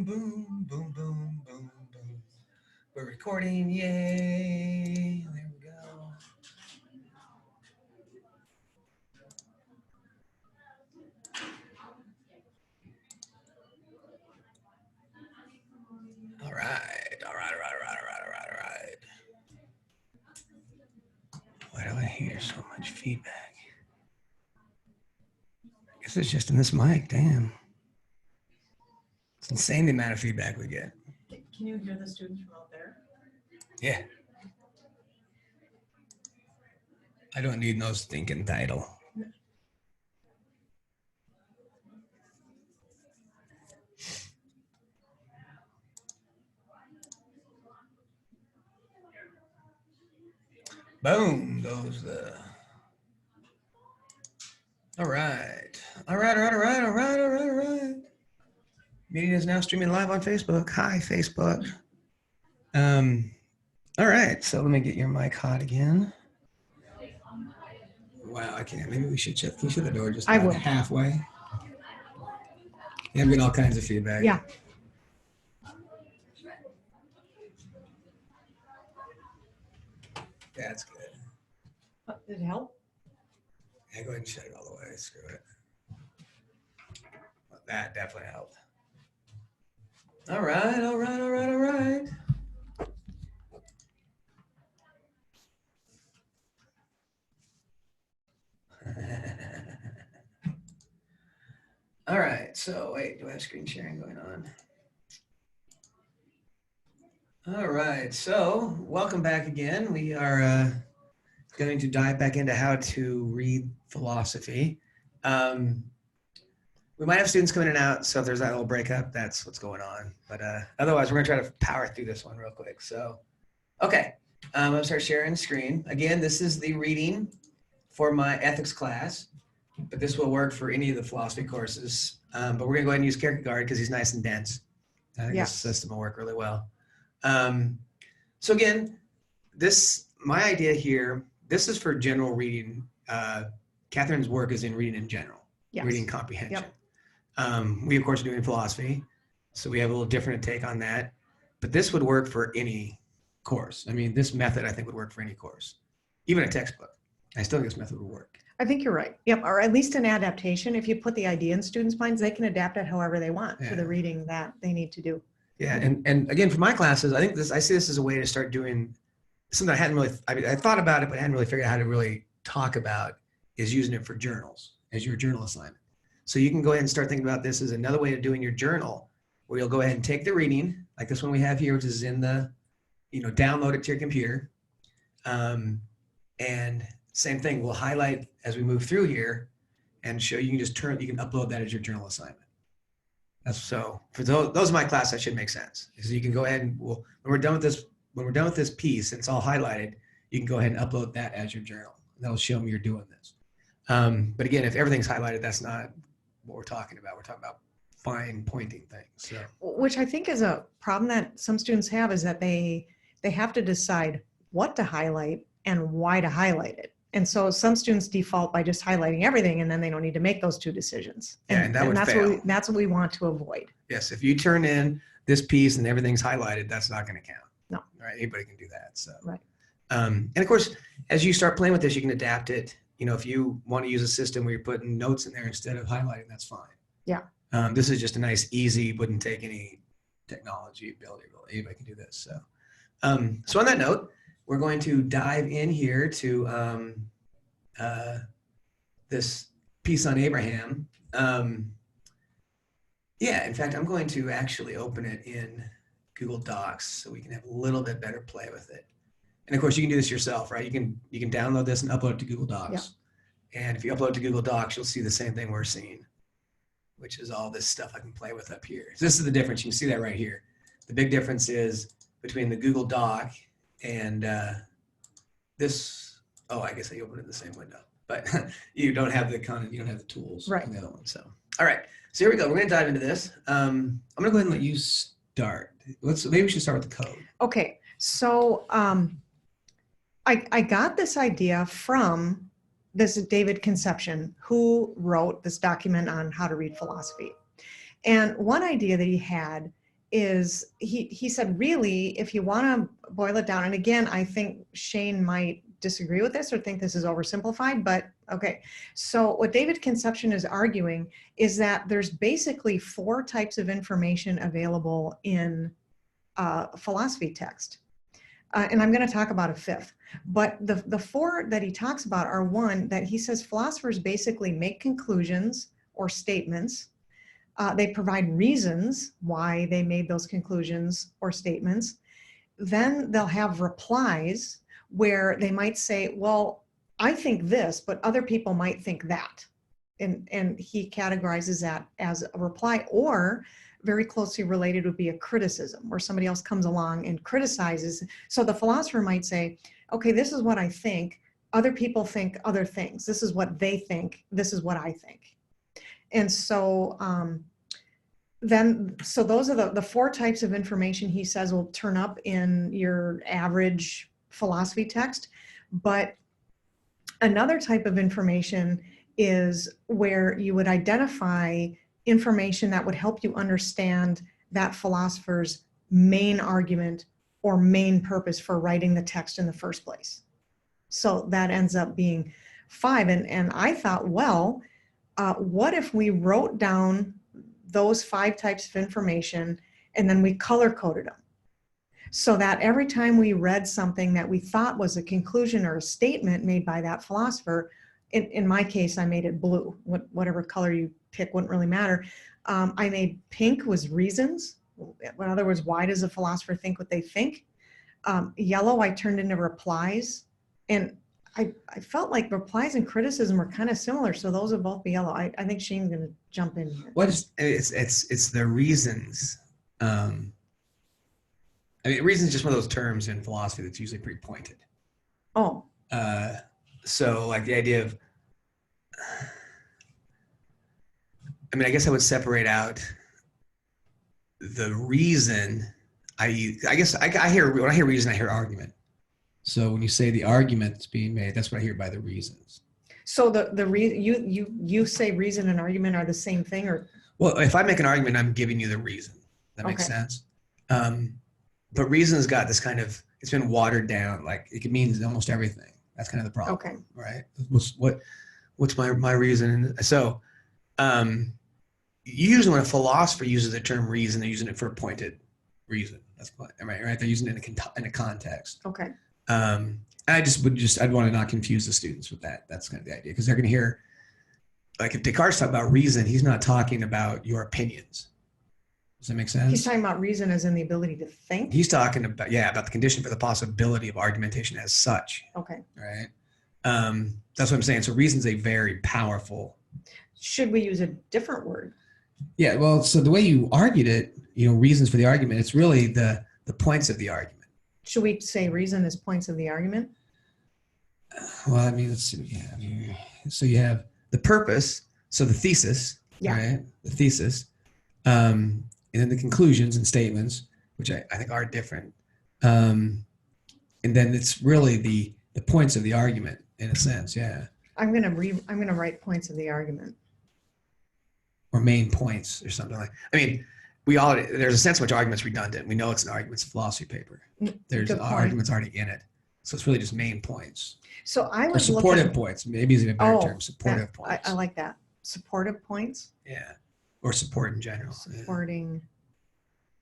boom, boom, boom, boom, boom. We're recording, yay. There we go. All right, all right, all right, all right, all right, all right, all right. Why do I hear so much feedback? I guess it's just in this mic, damn. It's insane the amount of feedback we get. Can you hear the students from out there? Yeah. I don't need no stinking title. Boom goes the. All right. All right, all right, all right, all right, all right, all right. Meeting is now streaming live on Facebook. Hi, Facebook. All right, so let me get your mic hot again. Wow, I can't. Maybe we should shut. Can you shut the door just I will. halfway? Yeah, I'm getting all kinds of feedback. Yeah. That's good. Did it help? Yeah, go ahead and shut it all the way. Screw it. Well, that definitely helped. All right, all right, all right, all right. All right, so wait, do I have screen sharing going on? All right, so welcome back again. We are going to dive back into how to read philosophy. We might have students coming in and out, so if there's that little breakup, that's what's going on. But otherwise, we're gonna try to power through this one real quick. So, okay, I'm gonna start sharing the screen. Again, this is the reading for my ethics class, but this will work for any of the philosophy courses. But we're gonna go ahead and use Kierkegaard because he's nice and dense. I think this system will work really well. So again, my idea here, this is for general reading. Catherine's work is in reading in general, reading comprehension. Yep. We, of course, are doing philosophy, so we have a little different take on that. But this would work for any course. I mean, this method, I think, would work for any course, even a textbook. I still think this method would work. I think you're right. Yep. Or at least an adaptation. If you put the idea in students' minds, they can adapt it however they want for the reading that they need to do. Yeah, and again, for my classes, I see this as a way to start doing something I hadn't really, I thought about it, but hadn't really figured out how to really talk about, is using it for journals as your journal assignment. So you can go ahead and start thinking about this as another way of doing your journal, where you'll go ahead and take the reading, like this one we have here, which is in the, download it to your computer. And same thing, we'll highlight as we move through here and show you can upload that as your journal assignment. So for those of my class, that should make sense. So you can go ahead and when we're done with this piece, and it's all highlighted, you can go ahead and upload that as your journal. And that'll show me you're doing this. But again, if everything's highlighted, that's not what we're talking about. We're talking about fine pointing things. So. Which I think is a problem that some students have, is that they have to decide what to highlight and why to highlight it. And so some students default by just highlighting everything, and then they don't need to make those two decisions. And that's fail. That's what we want to avoid. Yes, if you turn in this piece and everything's highlighted, that's not going to count. No. Right? Anybody can do that. So. Right. And of course, as you start playing with this, you can adapt it. If you want to use a system where you're putting notes in there instead of highlighting, that's fine. Yeah. This is just a nice, easy, wouldn't take any technology ability, really. Anybody can do this. So, so on that note, we're going to dive in here to this piece on Abraham. Yeah, in fact, I'm going to actually open it in Google Docs so we can have a little bit better play with it. And of course, you can do this yourself, right? You can download this and upload it to Google Docs. Yeah. And if you upload it to Google Docs, you'll see the same thing we're seeing, which is all this stuff I can play with up here. So this is the difference. You can see that right here. The big difference is between the Google Doc and this. Oh, I guess I opened it in the same window, but you don't have the content, you don't have the tools right. in the other one. So, all right. So here we go. We're going to dive into this. I'm going to go ahead and let you start. Maybe we should start with the code. Okay. So I got this idea from this David Conception, who wrote this document on how to read philosophy. And one idea that he had is he said, really, if you want to boil it down, and again, I think Shane might disagree with this or think this is oversimplified, but okay. So what David Conception is arguing is that there's basically 4 types of information available in philosophy text. And I'm going to talk about a 5th. But the 4 that he talks about are, one, that he says philosophers basically make conclusions or statements. They provide reasons why they made those conclusions or statements. Then they'll have replies where they might say, well, I think this, but other people might think that. And he categorizes that as a reply, or very closely related would be a criticism, where somebody else comes along and criticizes. So the philosopher might say, okay, this is what I think. Other people think other things. This is what they think. This is what I think. And so so those are the 4 types of information he says will turn up in your average philosophy text. But another type of information is where you would identify information that would help you understand that philosopher's main argument or main purpose for writing the text in the first place. So that ends up being 5. And I thought, well, what if we wrote down those 5 types of information and then we color coded them, so that every time we read something that we thought was a conclusion or a statement made by that philosopher, in my case, I made it blue. Whatever color you pick wouldn't really matter. I made pink was reasons. In other words, why does a philosopher think what they think? Yellow, I turned into replies. And I felt like replies and criticism are kind of similar. So those would both be yellow. I think Shane's going to jump in here. It's the reasons. I mean, reason is just one of those terms in philosophy that's usually pretty pointed. Oh. So like the idea of, I mean, I guess I would separate out the reason. I guess I hear, when I hear reason, I hear argument. So when you say the argument that's being made, that's what I hear by the reasons. So the reason you say reason and argument are the same thing, or? Well, if I make an argument, I'm giving you the reason. That makes sense. But reason's got this kind of, it's been watered down. Like it means almost everything. That's kind of the problem. Okay. Right. What's my reason? So, usually when a philosopher uses the term reason, they're using it for a pointed reason. That's right. They're using it in a context. Okay. I'd want to not confuse the students with that. That's kind of the idea, because they're going to hear, like if Descartes talks about reason, he's not talking about your opinions. Does that make sense? He's talking about reason as in the ability to think. He's talking about the condition for the possibility of argumentation as such. Okay. Right. That's what I'm saying. So reason's a very powerful. Should we use a different word? Yeah. Well, so the way you argued it, reasons for the argument, it's really the points of the argument. Should we say reason is points of the argument? Well, I mean, let's see. Yeah. So you have the purpose. So the thesis. Yeah. Right. The thesis. And then the conclusions and statements, which I think are different. And then it's really the points of the argument in a sense. Yeah. I'm gonna write points of the argument. Or main points or something like. I mean, there's a sense in which argument's redundant. We know it's an argument. It's a philosophy paper. There's arguments already in it, so it's really just main points. So I or would supportive points. Maybe is a better term. Supportive points. I like that. Supportive points. Yeah. Or support in general. Supporting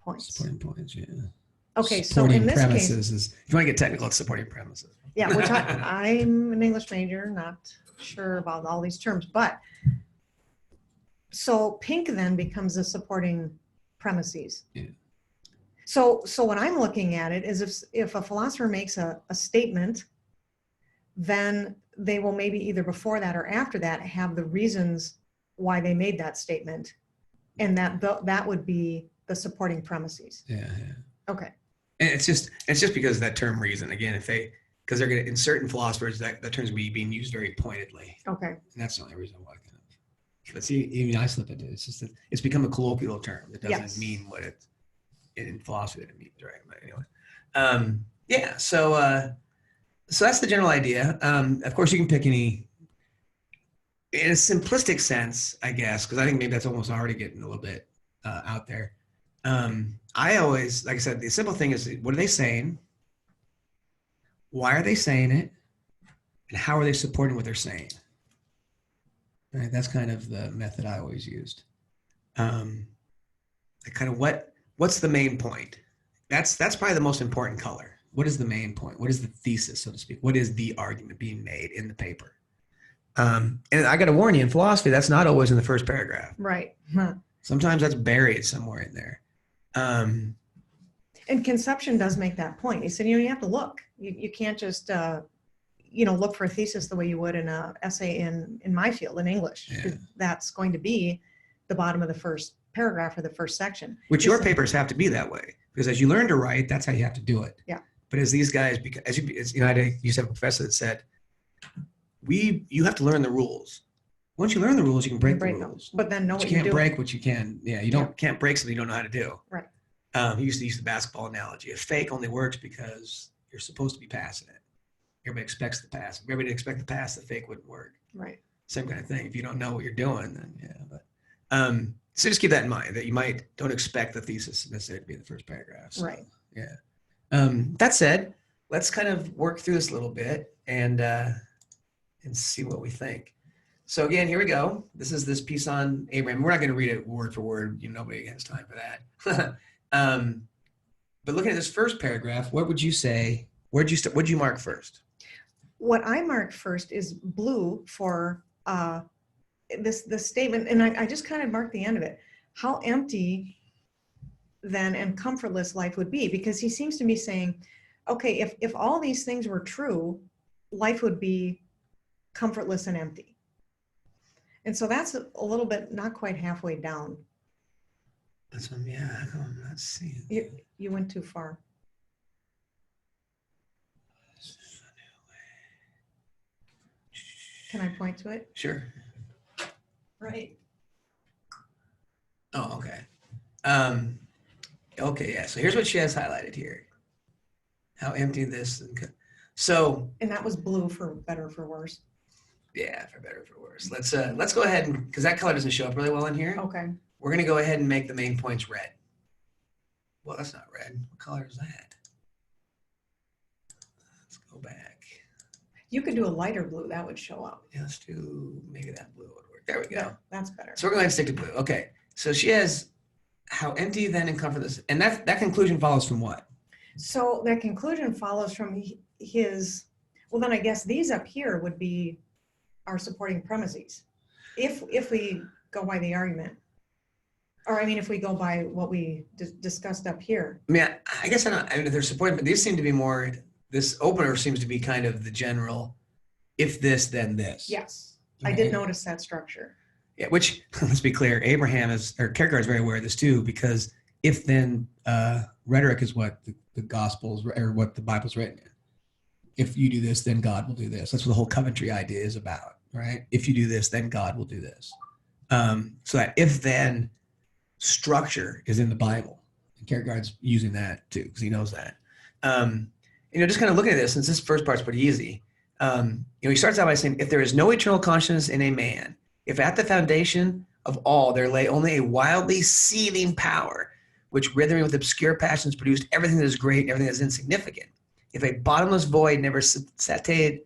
points. Supporting points, yeah. Okay, supporting so in this premises case, is, if you want to get technical, it's supporting premises. Yeah, which I'm an English major, not sure about all these terms, but so pink then becomes the supporting premises. Yeah. So what I'm looking at it is if a philosopher makes a statement, then they will maybe either before that or after that have the reasons why they made that statement, and that would be the supporting premises. Yeah. Okay. And it's just because of that term reason. Again, because they're going to, in certain philosophers, that term's being used very pointedly. Okay. And that's the only reason why. But see, even I slip into it. It's just that it's become a colloquial term that doesn't mean what it in philosophy that it means, right? But anyway, yeah. So that's the general idea. Of course, you can pick any. In a simplistic sense, I guess, because I think maybe that's almost already getting a little bit out there. I always, like I said, the simple thing is, what are they saying? Why are they saying it? And how are they supporting what they're saying? Right. That's kind of the method I always used. Kind of what's the main point? That's probably the most important color. What is the main point? What is the thesis, so to speak? What is the argument being made in the paper? And I got to warn you, in philosophy, that's not always in the first paragraph. Right. Huh. Sometimes that's buried somewhere in there. And conception does make that point. He said, you have to look. You can't just, look for a thesis the way you would in an essay in my field, in English. Yeah. That's going to be the bottom of the first paragraph or the first section. Which your papers have to be that way, because as you learn to write, that's how you have to do it. Yeah. But as these guys, because I used to have a professor that said, you have to learn the rules. Once you learn the rules, you can break the rules. But then know But what you you can't do. break what you can. Yeah, you can't break something you don't know how to do. Right. He used to use the basketball analogy. A fake only works because you're supposed to be passing it. Everybody expects the pass. If everybody expect the pass, the fake wouldn't work. Right. Same kind of thing. If you don't know what you're doing, then yeah. But so just keep that in mind, that you don't expect the thesis necessarily to be in the first paragraph. So, Right. Yeah. That said, let's kind of work through this a little bit and see what we think. So again, here we go. This is this piece on Abraham. We're not going to read it word for word. Nobody has time for that. But looking at this first paragraph, what would you say? Where'd you mark first? What I marked first is blue for this statement, and I just kind of marked the end of it. How empty then and comfortless life would be, because he seems to be saying, okay, if all these things were true, life would be comfortless and empty. And so that's a little bit, not quite halfway down. That's one, yeah, I'm not seeing it. You went too far. Can I point to it? Sure. Right. Oh, okay. Okay, yeah. So here's what she has highlighted here. How empty this. So. And that was blue for better or for worse. Yeah, for better or for worse. Let's go ahead and, because that color doesn't show up really well in here. Okay. We're going to go ahead and make the main points red. Well, that's not red. What color is that? Let's go back. You could do a lighter blue. That would show up. Yeah, let's do, maybe that blue would work. There we go. That's better. So we're going to stick to blue. Okay. So she has how empty then and comfortless. And that conclusion follows from what? So that conclusion follows from his, well, then I guess these up here would be our supporting premises. If we go by the argument. Or I mean, if we go by what we discussed up here. I mean, I guess they're supporting, but these seem to be more, this opener seems to be kind of the general, if this, then this. Yes, Okay. I did notice that structure. Yeah, which, let's be clear, Kierkegaard is very aware of this too, because if then rhetoric is what the Gospels or what the Bible's written in. If you do this, then God will do this. That's what the whole Coventry idea is about, right? If you do this, then God will do this. So that if then structure is in the Bible. And Kierkegaard's using that too, because he knows that. Just kind of looking at this, since this first part's pretty easy, he starts out by saying, if there is no eternal consciousness in a man, if at the foundation of all there lay only a wildly seething power, which rhythming with obscure passions produced everything that is great and everything that is insignificant, if a bottomless void never satiated,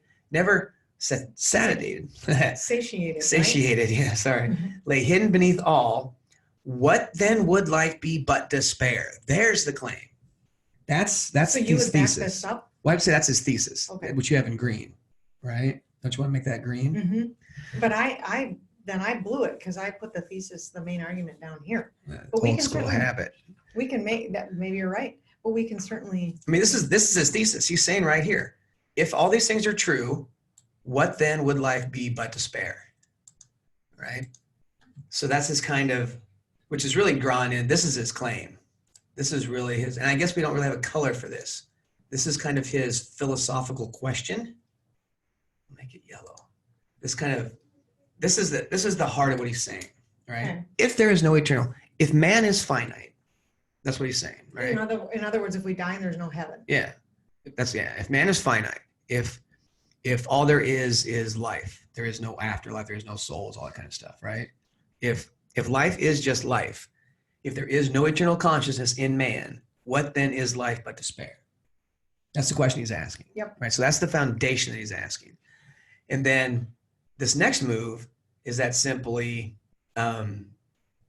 Satiated. right? Yeah, sorry, lay hidden beneath all, what then would life be but despair? There's the claim. That's So you his would back thesis. this up? Well, I'd say that's his thesis, Okay. which you have in green, right? Don't you want to make that green? Mm-hmm. But I blew it because I put the thesis, the main argument down here. But we Old can school certainly- habit. We can make that, maybe you're right, but we can certainly, I mean, this is his thesis. He's saying right here, if all these things are true, what then would life be but despair? Right? So that's his kind of, which is really drawn in. This is his claim. This is really his, and I guess we don't really have a color for this. This is kind of his philosophical question. Make it yellow. This is the heart of what he's saying, right? Okay. If there is no eternal, if man is finite, that's what he's saying, right? in other words, if we die and there's no heaven. Yeah, if man is finite, if all there is life, there is no afterlife, there is no souls, all that kind of stuff, right? If life is just life, if there is no eternal consciousness in man, what then is life but despair? That's the question he's asking. Yep. Right. So that's the foundation that he's asking. And then this next move is that simply,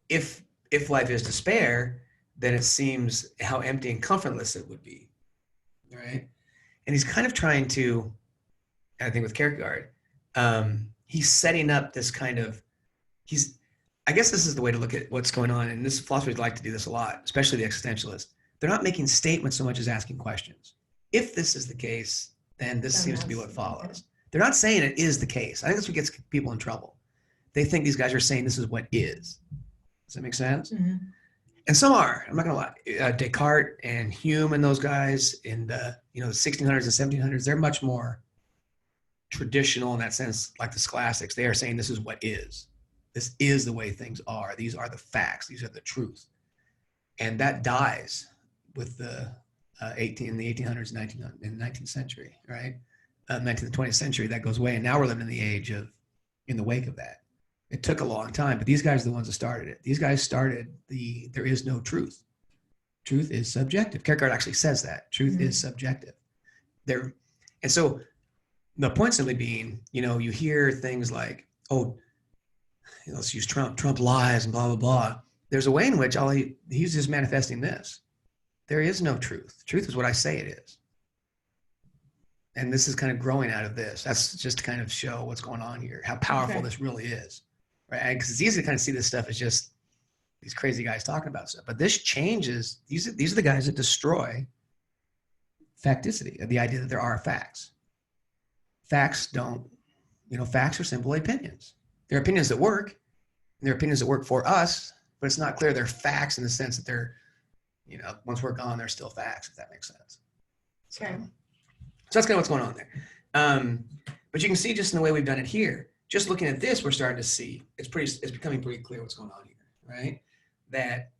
if life is despair, then it seems how empty and comfortless it would be. Right. And he's kind of trying to, I think with Kierkegaard, he's setting up this kind of, I guess this is the way to look at what's going on. And this philosophers like to do this a lot, especially the existentialists. They're not making statements so much as asking questions. If this is the case, then this seems to be what follows. They're not saying it is the case. I think that's what gets people in trouble. They think these guys are saying this is what is. Does that make sense? Mm-hmm. And some are. I'm not going to lie. Descartes and Hume and those guys in the the 1600s and 1700s, they're much more traditional in that sense, like the scholastics. They are saying this is what is. This is the way things are. These are the facts. These are the truth. And that dies with the 1800s, in the 19th century, right? 19th and 20th century, that goes away. And now we're living in the age of, in the wake of that. It took a long time, but these guys are the ones that started it. These guys started there is no truth. Truth is subjective. Kierkegaard actually says that. Truth is subjective. And so the point simply being, you hear things like, oh, let's use Trump. Trump lies and blah, blah, blah. There's a way in which he's just manifesting this. There is no truth. Truth is what I say it is. And this is kind of growing out of this. That's just to kind of show what's going on here, how powerful this really is. Right? Because it's easy to kind of see this stuff as just these crazy guys talking about stuff. But this changes, these are the guys that destroy facticity, the idea that there are facts. Facts are simply opinions. They're opinions that work, and they're opinions that work for us, but it's not clear they're facts in the sense that they're, once we're gone, they're still facts, if that makes sense. Okay. So that's kind of what's going on there. But you can see just in the way we've done it here, just looking at this, we're starting to see, it's becoming pretty clear what's going on here, right? That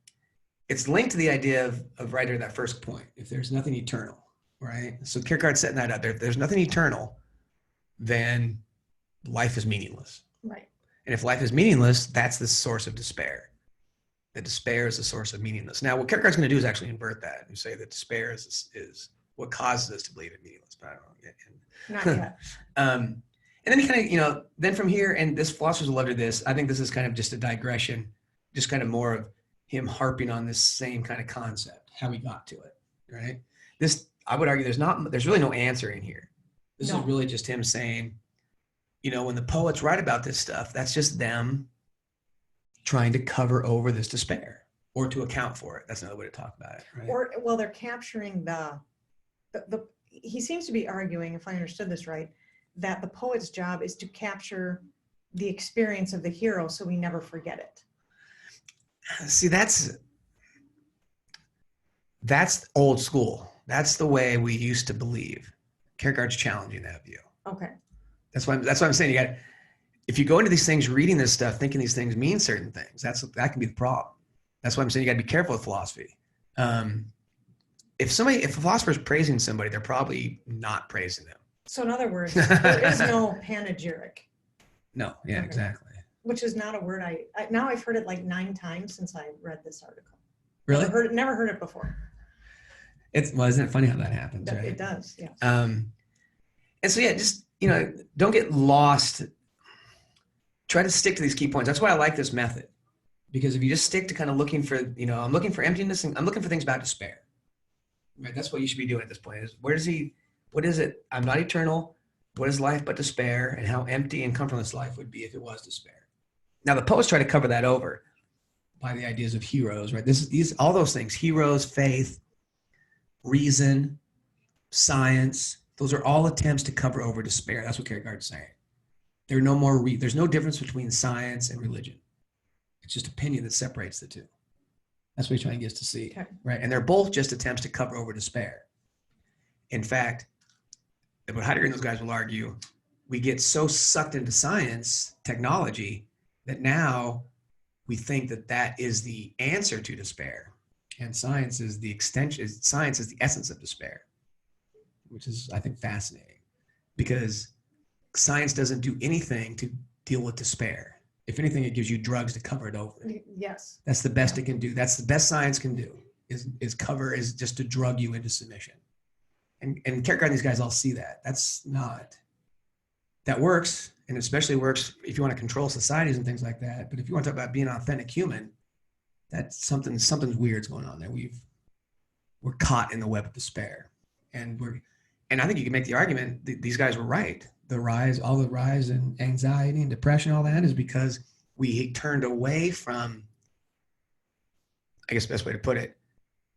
it's linked to the idea of right there, that first point, if there's nothing eternal, right? So Kierkegaard's setting that up there. If there's nothing eternal, then life is meaningless. Right. And if life is meaningless, that's the source of despair. That despair is the source of meaninglessness. Now, what Kierkegaard's going to do is actually invert that and say that despair is what causes us to believe in meaningless. But I don't know yet. Not yet. And then he kind of, then from here, and this philosophers will love to this, I think this is kind of just a digression, just kind of more of him harping on this same kind of concept, how he got to it, right? This, I would argue there's really no answer in here. This is really just him saying, when the poets write about this stuff, that's just them trying to cover over this despair or to account for it. That's another way to talk about it, right? They're capturing he seems to be arguing, if I understood this right, that the poet's job is to capture the experience of the hero so we never forget it. See, that's old school. That's the way we used to believe. Kierkegaard's challenging that view. Okay. That's why I'm saying if you go into these things, reading this stuff, thinking these things mean certain things, that can be the problem. That's why I'm saying you got to be careful with philosophy. If a philosopher is praising somebody, they're probably not praising them. So in other words, there is no panegyric. No, yeah, okay. Exactly. Which is not a word now I've heard it like 9 times since I read this article. Really? Never heard it before. Isn't it funny how that happens, right? It does, yeah. And so, yeah, just, don't get lost. Try to stick to these key points. That's why I like this method. Because if you just stick to kind of looking for, I'm looking for emptiness and I'm looking for things about despair. Right? That's what you should be doing at this point. Is what is it? I'm not eternal. What is life but despair? And how empty and comfortless life would be if it was despair. Now, the poets try to cover that over by the ideas of heroes, right? All those things, heroes, faith, reason, science, those are all attempts to cover over despair. That's what Kierkegaard's saying. There's no difference between science and religion. It's just opinion that separates the two. That's what he's trying to get us to see, okay. Right? And they're both just attempts to cover over despair. In fact, what Heidegger and those guys will argue, we get so sucked into science, technology, that now we think that is the answer to despair. And science is the essence of despair, which is, I think, fascinating because science doesn't do anything to deal with despair. If anything, it gives you drugs to cover it over. Yes. That's the best it can do. That's the best science can do is just to drug you into submission. And Kierkegaard and these guys all see that. That works, and especially works if you want to control societies and things like that. But if you want to talk about being an authentic human, that's something's weird's going on there. We're caught in the web of despair, and I think you can make the argument that these guys were right. All the rise in anxiety and depression, all that is because we turned away from, I guess the best way to put it,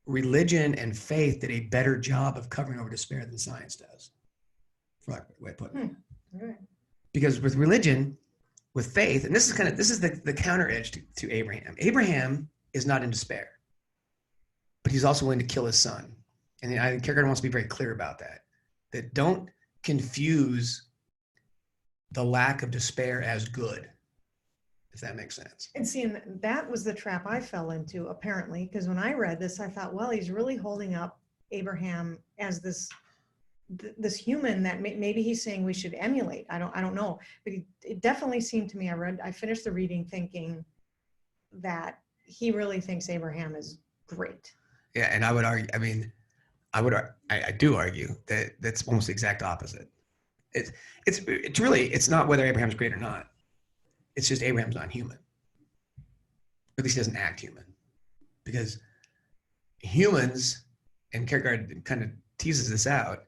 religion and faith did a better job of covering over despair than science does, for lack of a way of putting it. Right. Because with religion, with faith, and this is the counter edge to Abraham. Abraham is not in despair, but he's also willing to kill his son. And I think Kierkegaard wants to be very clear about that don't confuse the lack of despair as good, if that makes sense. And see, and that was the trap I fell into, apparently, because when I read this, I thought, well, he's really holding up Abraham as this human that maybe he's saying we should emulate. I don't know, but it definitely seemed to me, I finished the reading thinking that he really thinks Abraham is great. Yeah, and I would argue, I do argue that that's almost the exact opposite. It's not whether Abraham's great or not. It's just Abraham's not human. At least he doesn't act human. Because humans, and Kierkegaard kind of teases this out,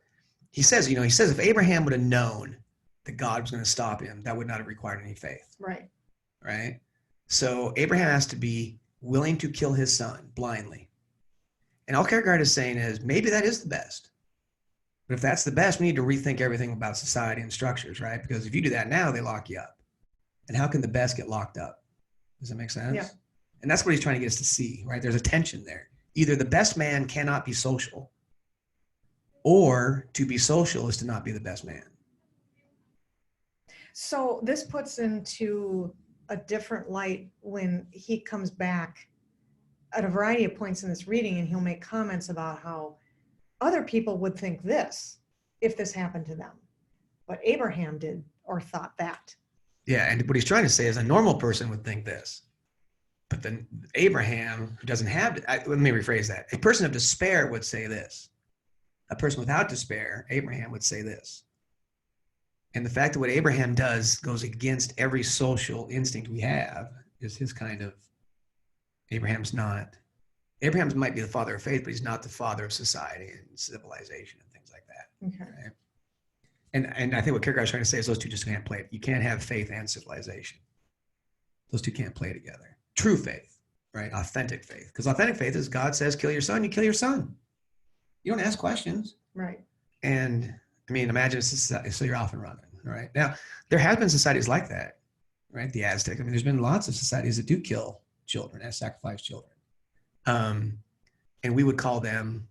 he says if Abraham would have known that God was going to stop him, that would not have required any faith. Right. Right? So Abraham has to be willing to kill his son blindly. And all Kierkegaard is saying is maybe that is the best. But if that's the best, we need to rethink everything about society and structures, right? Because if you do that now, they lock you up. And how can the best get locked up? Does that make sense? Yeah. And that's what he's trying to get us to see, right? There's a tension there. Either the best man cannot be social, or to be social is to not be the best man. So this puts into a different light when he comes back at a variety of points in this reading, and he'll make comments about how other people would think this if this happened to them, but Abraham did or thought that. Yeah, and what he's trying to say is a normal person would think this, but then Abraham, who doesn't have, let me rephrase that. A person of despair would say this. A person without despair, Abraham, would say this. And the fact that what Abraham does goes against every social instinct we have is his kind of, Abraham might be the father of faith, but he's not the father of society and civilization and things like that. Okay. Right? And I think what Kierkegaard's trying to say is those two just can't play. You can't have faith and civilization. Those two can't play together. True faith, right? Authentic faith. Because authentic faith is God says, kill your son, you kill your son. You don't ask questions. Right. And imagine so you're off and running, right? Now, there have been societies like that, right? The Aztec. There's been lots of societies that do kill children and sacrifice children. And we would call them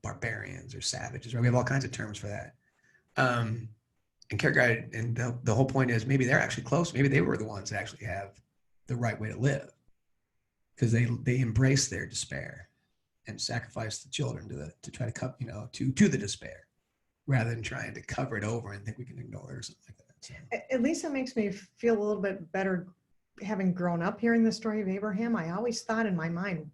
barbarians or savages, right? We have all kinds of terms for that. And Kierkegaard, and the whole point is maybe they're actually close. Maybe they were the ones that actually have the right way to live, because they embrace their despair and sacrifice the children to try to cut, to the despair, rather than trying to cover it over and think we can ignore it or something like that. So. At least that makes me feel a little bit better having grown up hearing the story of Abraham. I always thought in my mind,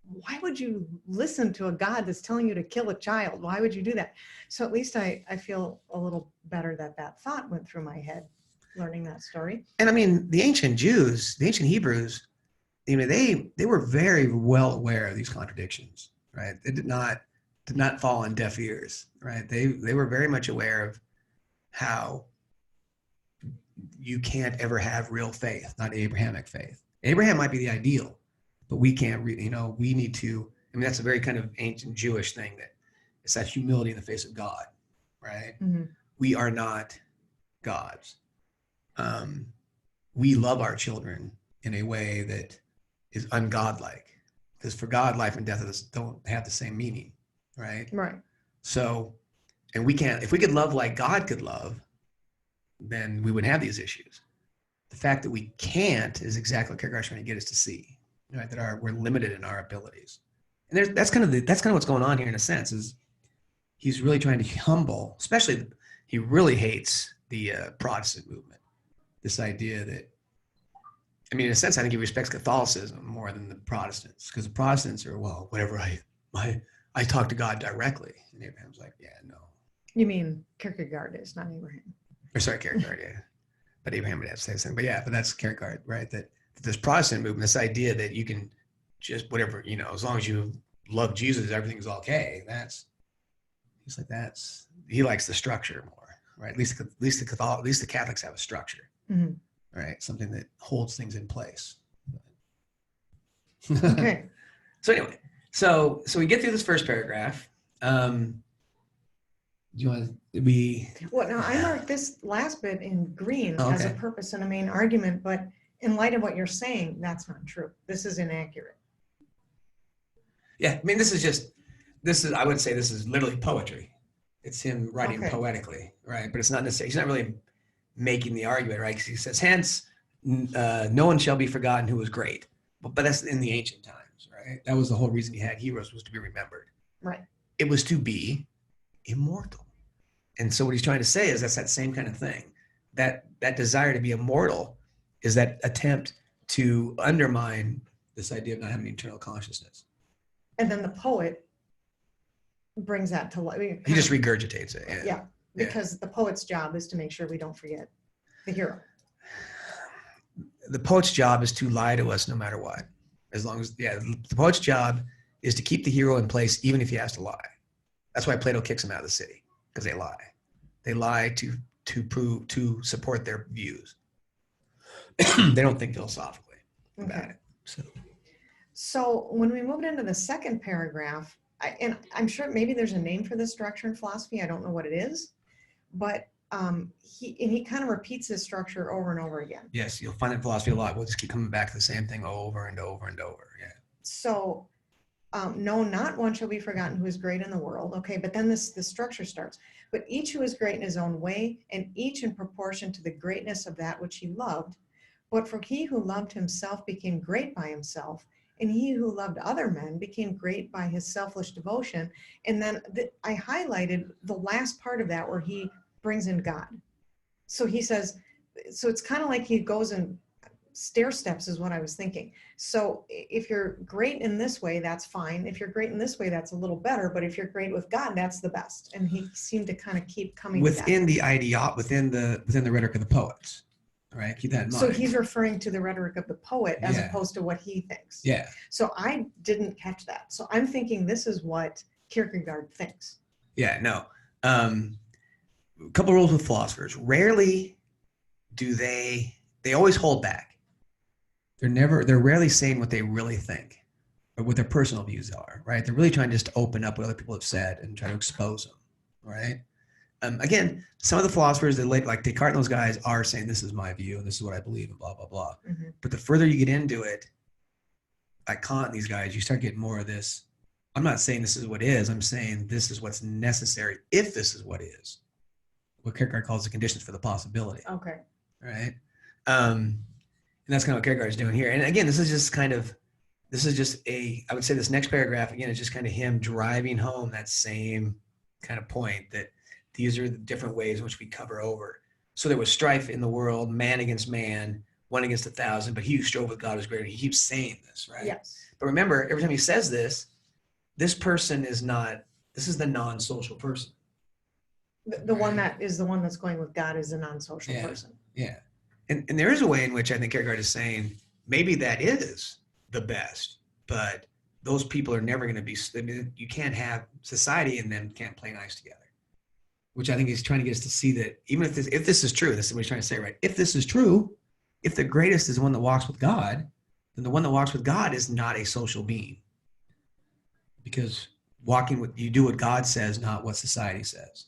why would you listen to a God that's telling you to kill a child? Why would you do that? So at least I feel a little better that thought went through my head learning that story. And the ancient Jews, the ancient Hebrews, they were very well aware of these contradictions, right? They did not fall on deaf ears, right? They were very much aware of how you can't ever have real faith, not Abrahamic faith. Abraham might be the ideal, but we can't we need to, that's a very kind of ancient Jewish thing, that it's that humility in the face of God, right? Mm-hmm. We are not gods. We love our children in a way that is ungodlike, because for God, life and death don't have the same meaning, right? Right. So, and we can't, if we could love like God could love, then we wouldn't have these issues. The fact that we can't is exactly what Kierkegaard's trying to get us to see, right? That we're limited in our abilities. And that's kind of what's going on here in a sense, is he's really trying to humble, especially he really hates the Protestant movement. This idea that I mean, in a sense, I think he respects Catholicism more than the Protestants, because the Protestants are, well, whatever I talk to God directly. And Abraham's like, yeah, no. You mean Kierkegaard is, not Abraham. Or sorry, Kierkegaard, yeah. But Abraham would have to say the same. But yeah, but that's Kierkegaard, right? That this Protestant movement, this idea that you can just whatever, as long as you love Jesus, everything's okay. He's like, he likes the structure more, right? At least the Catholics have a structure, right? Something that holds things in place. Okay. So anyway, so we get through this first paragraph. Do you want to be? Well, now I marked this last bit in green Oh, as a okay. purpose and a main argument, but in light of what you're saying, that's not true. This is inaccurate. Yeah, I mean, I would say this is literally poetry. It's him writing Okay. poetically, right? But it's not necessarily, he's not really making the argument, right? Because he says, hence, no one shall be forgotten who was great. But that's in the ancient times, right? That was the whole reason he had heroes, was to be remembered. Right. It was to be immortal. And so what he's trying to say is that's that same kind of thing. That desire to be immortal is that attempt to undermine this idea of not having eternal consciousness. And then the poet brings that to life. He just regurgitates it. Yeah, because the poet's job is to make sure we don't forget the hero. The poet's job is to lie to us no matter what. As long as, the poet's job is to keep the hero in place even if he has to lie. That's why Plato kicks him out of the city, because they lie. They lie to support their views. They don't think philosophically about it. So when we moved into the second paragraph, and I'm sure maybe there's a name for this structure in philosophy. I don't know what it is, but he kind of repeats this structure over and over again. Yes, you'll find it in philosophy a lot. We'll just keep coming back to the same thing over and over and over. Yeah. So no, not one shall be forgotten who is great in the world. Okay, but then the structure starts. But each who is great in his own way, and each in proportion to the greatness of that which he loved. But for he who loved himself became great by himself, and he who loved other men became great by his selfish devotion. And then I highlighted the last part of that where he brings in God. So he says, so it's kind of like he goes in stair steps is what I was thinking. So if you're great in this way, that's fine. If you're great in this way, that's a little better. But if you're great with God, that's the best. And he seemed to kind of keep coming within to that. within the rhetoric of the poets. Right, keep that in mind. So he's referring to the rhetoric of the poet as Yeah. opposed to what he thinks. Yeah. So I didn't catch that. So I'm thinking this is what Kierkegaard thinks. Yeah, no. A couple rules with philosophers. Rarely do they always hold back. They're rarely saying what they really think or what their personal views are, right? They're really trying just to open up what other people have said and try to expose them, right? Again, some of the philosophers that like Descartes and those guys are saying this is my view and this is what I believe and blah, blah, blah. Mm-hmm. But the further you get into it, like Kant and these guys, you start getting more of this. I'm not saying this is what is. I'm saying this is what's necessary if this is what is. What Kierkegaard calls the conditions for the possibility. Okay. Right? And that's kind of what Kierkegaard is doing here. And again, I would say this next paragraph, again, is just kind of him driving home that same kind of point that these are the different ways in which we cover over. So there was strife in the world, man against man, one against 1,000, but he who strove with God is greater. He keeps saying this, right? Yes. But remember, every time he says this person is this is the non-social person. The one that is the one that's going with God is a non-social person. Yeah. And there is a way in which I think Kierkegaard is saying maybe that is the best, but those people are never going to be, you can't have society and them can't play nice together. Which I think he's trying to get us to see that even if this is true, this is what he's trying to say, right? If this is true, if the greatest is the one that walks with God, then the one that walks with God is not a social being. Because you do what God says, not what society says.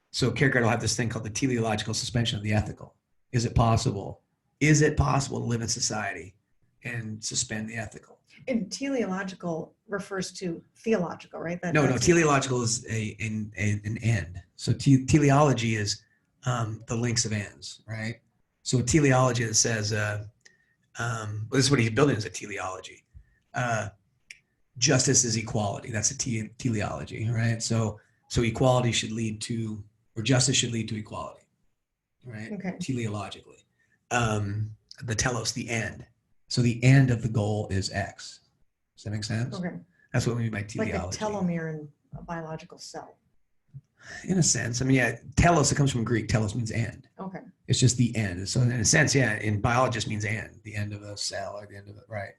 So Kierkegaard will have this thing called the teleological suspension of the ethical. Is it possible to live in society and suspend the ethical? And teleological refers to theological, right? No, teleological is an end. So teleology is the links of ends, right? So a teleology that says, this is what he's building as a teleology. Justice is equality. That's a teleology, right? So equality should lead to, or justice should lead to equality, right? Okay. Teleologically. The telos, the end. So the end of the goal is X. Does that make sense? Okay. That's what we mean by Like a teleology. telomere in a biological cell. In a sense. I mean, yeah, telos, it comes from Greek. Telos means end. Okay. It's just the end. So in a sense, yeah, in biology just means end, the end of a cell or the end of it, right?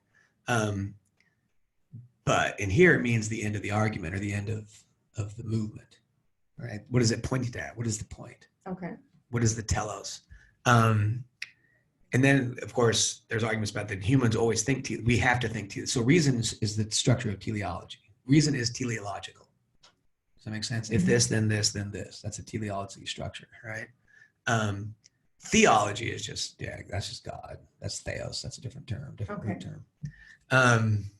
But in here, it means the end of the argument or the end of the movement, right? What is it pointing at? What is the point? Okay. What is the telos? And then, of course, there's arguments about that humans always think, we have to think. So reason is the structure of teleology. Reason is teleological. Does that make sense? If this, then this, then this. That's a teleology structure, right? Theology is just, yeah, that's just God. That's theos. That's a different term, different root term. And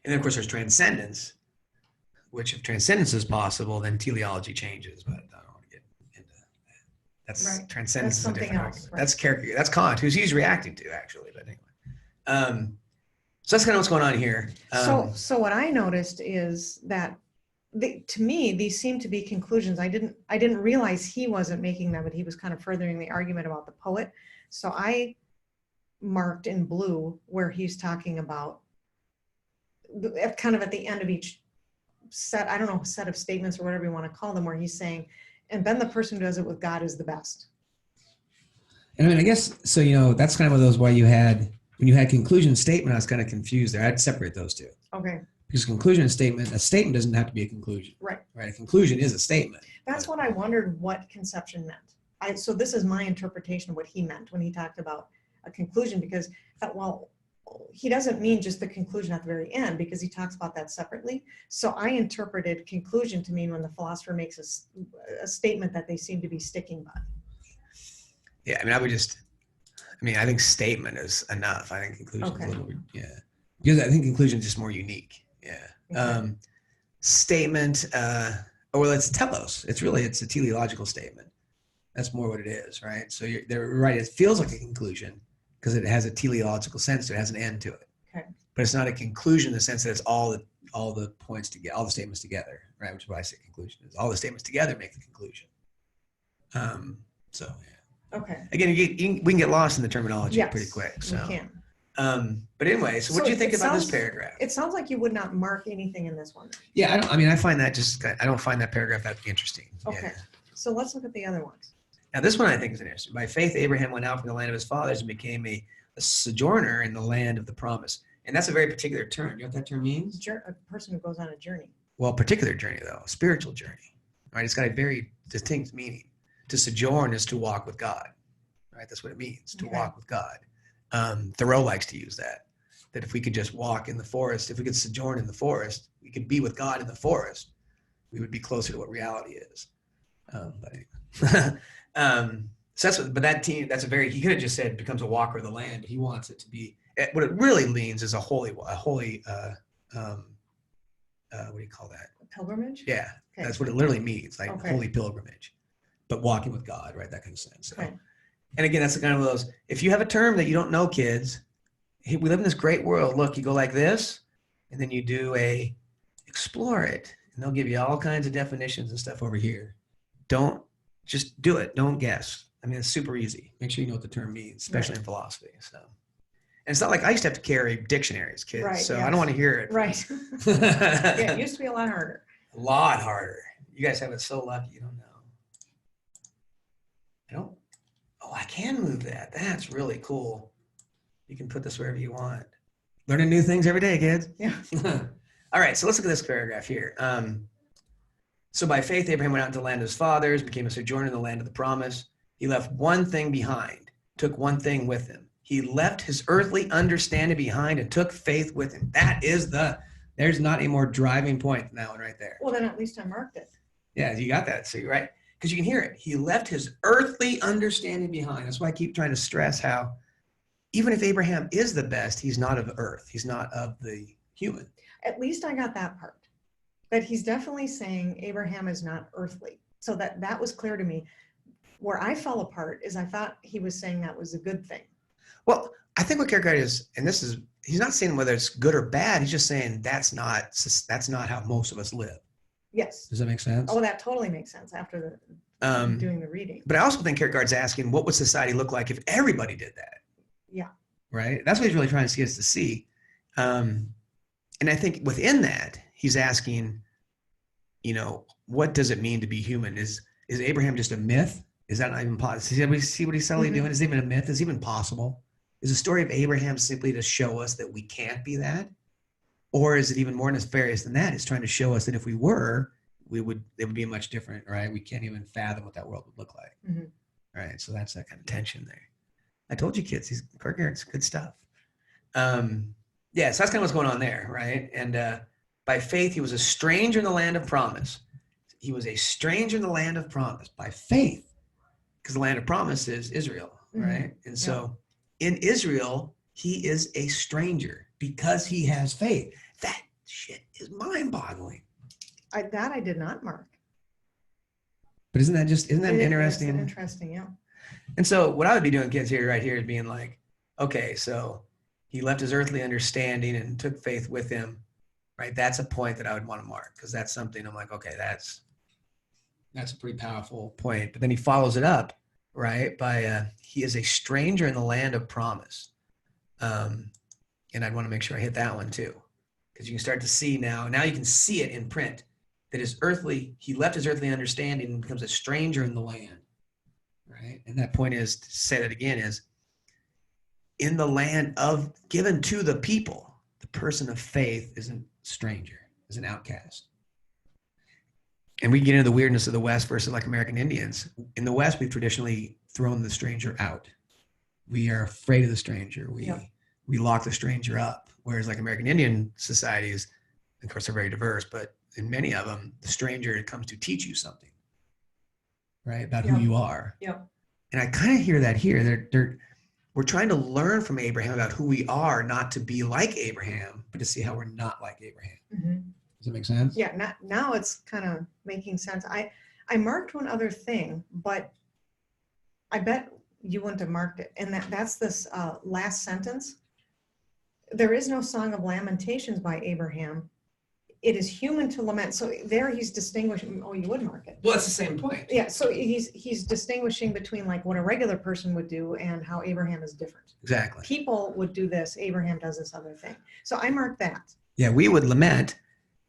then, of course, there's transcendence, which if transcendence is possible, then teleology changes. But I don't want to get into that. That's right. Transcendence That's is a different else, argument. right. That's character. That's Kant, who's he's reacting to, actually. But anyway. So that's kind of what's going on here. So what I noticed is that to me, these seem to be conclusions. I didn't realize he wasn't making them, but he was kind of furthering the argument about the poet. So I marked in blue where he's talking about kind of at the end of each set, I don't know, set of statements or whatever you want to call them, where he's saying, and then the person who does it with God is the best. And I mean, I guess, so, that's kind of one of those why when you had conclusion and statement, I was kind of confused there. I'd separate those two. Okay. Because conclusion and a statement doesn't have to be a conclusion. Right. Right. A conclusion is a statement. That's what I wondered what conception meant. So this is my interpretation of what he meant when he talked about a conclusion, because I thought, well, he doesn't mean just the conclusion at the very end, because he talks about that separately. So I interpreted conclusion to mean when the philosopher makes a statement that they seem to be sticking by. Yeah. I mean, I think statement is enough. I think conclusion is a little, because I think conclusion is just more unique. Yeah. Okay. Statement, well, it's telos. It's a teleological statement. That's more what it is, right? So they're right. It feels like a conclusion because it has a teleological sense. It has an end to it. Okay. But it's not a conclusion in the sense that it's all the points together, all the statements together, right? Which is why I say conclusion is all the statements together make the conclusion. So yeah. Okay. Again, we can get lost in the terminology pretty quick. So. We can. But anyway, so what do you think about this paragraph? It sounds like you would not mark anything in this one. Yeah, I find that I don't find that paragraph that interesting. Okay. Yeah. So let's look at the other ones. Now, this one I think is interesting. By faith, Abraham went out from the land of his fathers and became a sojourner in the land of the promise. And that's a very particular term. You know what that term means? A person who goes on a journey. Well, a particular journey, though, a spiritual journey. Right? It's got a very distinct meaning. To sojourn is to walk with God. Right? That's what it means, to walk with God. Thoreau likes to use that if we could just walk in the forest, if we could sojourn in the forest, we could be with God in the forest, we would be closer to what reality is. But anyway. So that's he could have just said becomes a walker of the land. He wants it to be, what it really means is a holy, what do you call that? A pilgrimage? Yeah, okay. That's what it literally means, like holy pilgrimage, but walking with God, right? That kind of sense. So, and again, that's the kind of those, if you have a term that you don't know, kids, hey, we live in this great world. Look, you go like this, and then you do explore it, and they'll give you all kinds of definitions and stuff over here. Just do it. Don't guess. I mean, it's super easy. Make sure you know what the term means, especially in philosophy. So, and it's not like I used to have to carry dictionaries, kids. Right, so I don't want to hear it. Right. Yeah, it used to be a lot harder. A lot harder. You guys have it so lucky. You don't know. Oh, I can move that. That's really cool. You can put this wherever you want. Learning new things every day, kids. Yeah. All right, so let's look at this paragraph here. So by faith, Abraham went out into the land of his fathers, became a sojourner in the land of the promise. He left one thing behind, took one thing with him. He left his earthly understanding behind and took faith with him. There's not a more driving point than that one right there. Well, then at least I marked it. Yeah, you got that. So you're right. Because you can hear it. He left his earthly understanding behind. That's why I keep trying to stress how even if Abraham is the best, he's not of earth. He's not of the human. At least I got that part. That he's definitely saying Abraham is not earthly. So that was clear to me. Where I fell apart is I thought he was saying that was a good thing. Well, I think what Kierkegaard is, and he's not saying whether it's good or bad. He's just saying that's not how most of us live. Yes. Does that make sense? Oh, that totally makes sense after doing the reading. But I also think Kierkegaard's asking, what would society look like if everybody did that? Yeah. right? That's what he's really trying to get us to see. And I think within that, he's asking, what does it mean to be human? Is Abraham just a myth? Is that not even possible? See what he's subtly doing? Is it even a myth? Is it even possible? Is the story of Abraham simply to show us that we can't be that? Or is it even more nefarious than that? It's trying to show us that if we were, it would be much different, right? We can't even fathom what that world would look like. Right? So that's that kind of tension there. I told you, kids, he's Kierkegaard's good stuff. Yeah, so that's kind of what's going on there, right? And by faith, he was a stranger in the land of promise. He was a stranger in the land of promise by faith, because the land of promise is Israel, right? And so in Israel, he is a stranger because he has faith. That shit is mind-boggling. I did not mark. But isn't that interesting? It's interesting, yeah. And so what I would be doing, kids, right here is being like, okay, so he left his earthly understanding and took faith with him, right? That's a point that I would want to mark, because that's something I'm like, okay, that's a pretty powerful point. But then he follows it up, right, by he is a stranger in the land of promise. And I'd want to make sure I hit that one too, because you can start to see now you can see it in print, that he left his earthly understanding and becomes a stranger in the land, right? And that point is, to say that again, is in the land of given to the people, the person of faith is a stranger, is an outcast. And we get into the weirdness of the West versus like American Indians. In the West, we've traditionally thrown the stranger out. We are afraid of the stranger. We lock the stranger up. Whereas like American Indian societies, of course, they're very diverse, but in many of them, the stranger comes to teach you something, right? About who you are. And I kind of hear that here. We're trying to learn from Abraham about who we are, not to be like Abraham, but to see how we're not like Abraham. Does that make sense? Yeah, now it's kind of making sense. I marked one other thing, but I bet you wouldn't have marked it. And that's this last sentence. There is no song of lamentations by Abraham. It is human to lament. So there he's distinguishing. Oh, you would mark it. Well, it's the same point. Yeah, so he's distinguishing between like what a regular person would do and how Abraham is different. Exactly. People would do this. Abraham does this other thing. So I marked that. Yeah, we would lament.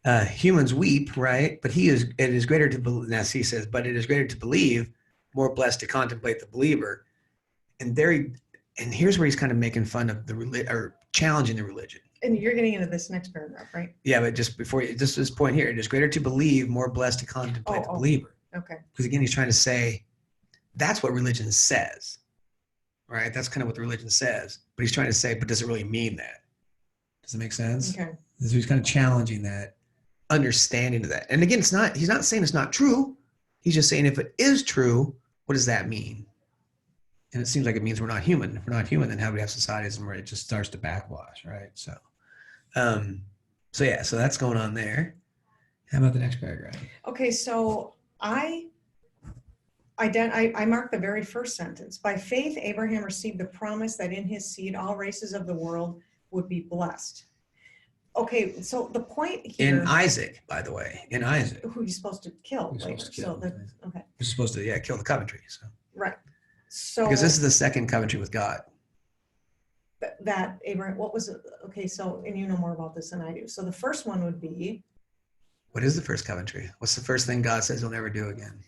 Humans weep, right? But it is greater to believe. Now, he says, but it is greater to believe, more blessed to contemplate the believer. And here's where he's kind of making fun of the religion, or challenging the religion. And you're getting into this next paragraph, right? Yeah, but just this point here, it is greater to believe, more blessed to contemplate the believer. Okay. Because again, he's trying to say that's what religion says, right? That's kind of what the religion says. But he's trying to say, but does it really mean that? Does it make sense? Okay. So he's kind of challenging that understanding of that. And again, he's not saying it's not true. He's just saying, if it is true, what does that mean? And it seems like it means we're not human. If we're not human, then how do we have societies where it just starts to backwash, right? So that's going on there. How about the next paragraph? Okay, so I marked the very first sentence. By faith, Abraham received the promise that in his seed all races of the world would be blessed. Okay, so the point here. In Isaac, by the way, who you're supposed to kill later. Okay. You're supposed to kill the Coventry. So. Right. So because this is the second Coventry with God. That Abraham, what was it? Okay, so and you know more about this than I do. So the first one would be. What is the first Coventry? What's the first thing God says he'll never do again?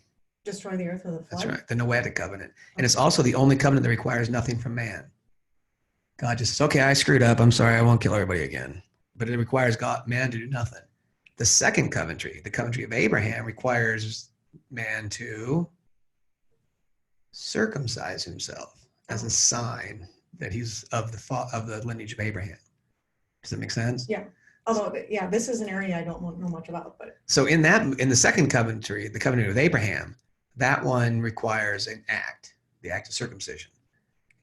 Destroy the earth with a flood. That's right, the Noahic covenant. And it's also the only covenant that requires nothing from man. God just says, okay, I screwed up. I'm sorry, I won't kill everybody again. But it requires man to do nothing. The second Coventry, the Coventry of Abraham, requires man to circumcise himself as a sign that he's of the lineage of Abraham. Does that make sense? Yeah. Although, this is an area I don't know much about. But so in the second Coventry, the covenant with Abraham, that one requires an act, the act of circumcision.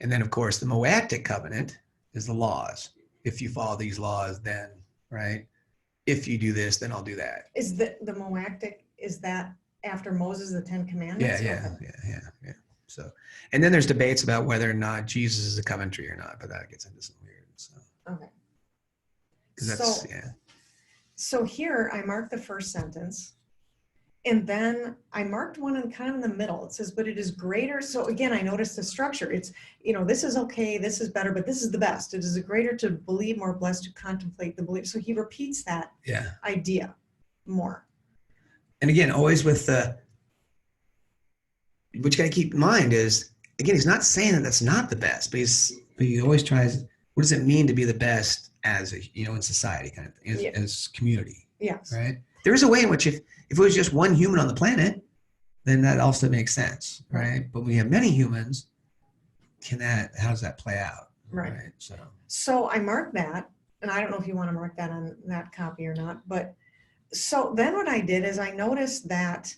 And then, of course, the Noahic covenant is the laws. If you follow these laws, then, right? If you do this, then I'll do that. Is the Noahic, is that after Moses, the 10 Commandments? Yeah. So, and then there's debates about whether or not Jesus is a Coventry or not, but that gets into some weird. So. Okay. That's, So here I marked the first sentence, And then I marked one in kind of in the middle. It says, but it is greater. So again, I noticed the structure. It's, this is okay, this is better, but this is the best. It is a greater to believe, more blessed to contemplate the belief. So he repeats that idea more. And again, always with what you got to keep in mind is, again, he's not saying that that's not the best, but he always tries, what does it mean to be the best as in society kind of thing, as community? Yes. Right. There is a way in which if it was just one human on the planet, then that also makes sense. Right. But when you have many humans, how does that play out? Right. So I marked that, and I don't know if you want to mark that on that copy or not, but so then what I did is I noticed that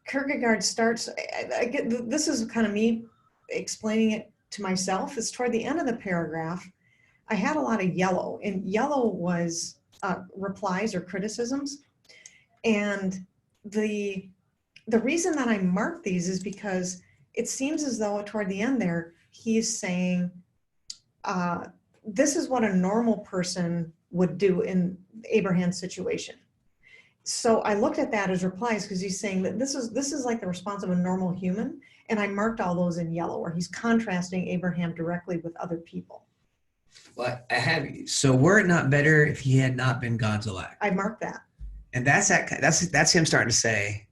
Kierkegaard starts, this is kind of me explaining it to myself. It's toward the end of the paragraph. I had a lot of yellow, and yellow was replies or criticisms. And the reason that I marked these is because it seems as though toward the end there, he's saying, this is what a normal person would do in Abraham's situation. So I looked at that as replies because he's saying that this is like the response of a normal human. And I marked all those in yellow where he's contrasting Abraham directly with other people. Well, so were it not better if he had not been God's elect? I marked that. And that's him starting to say,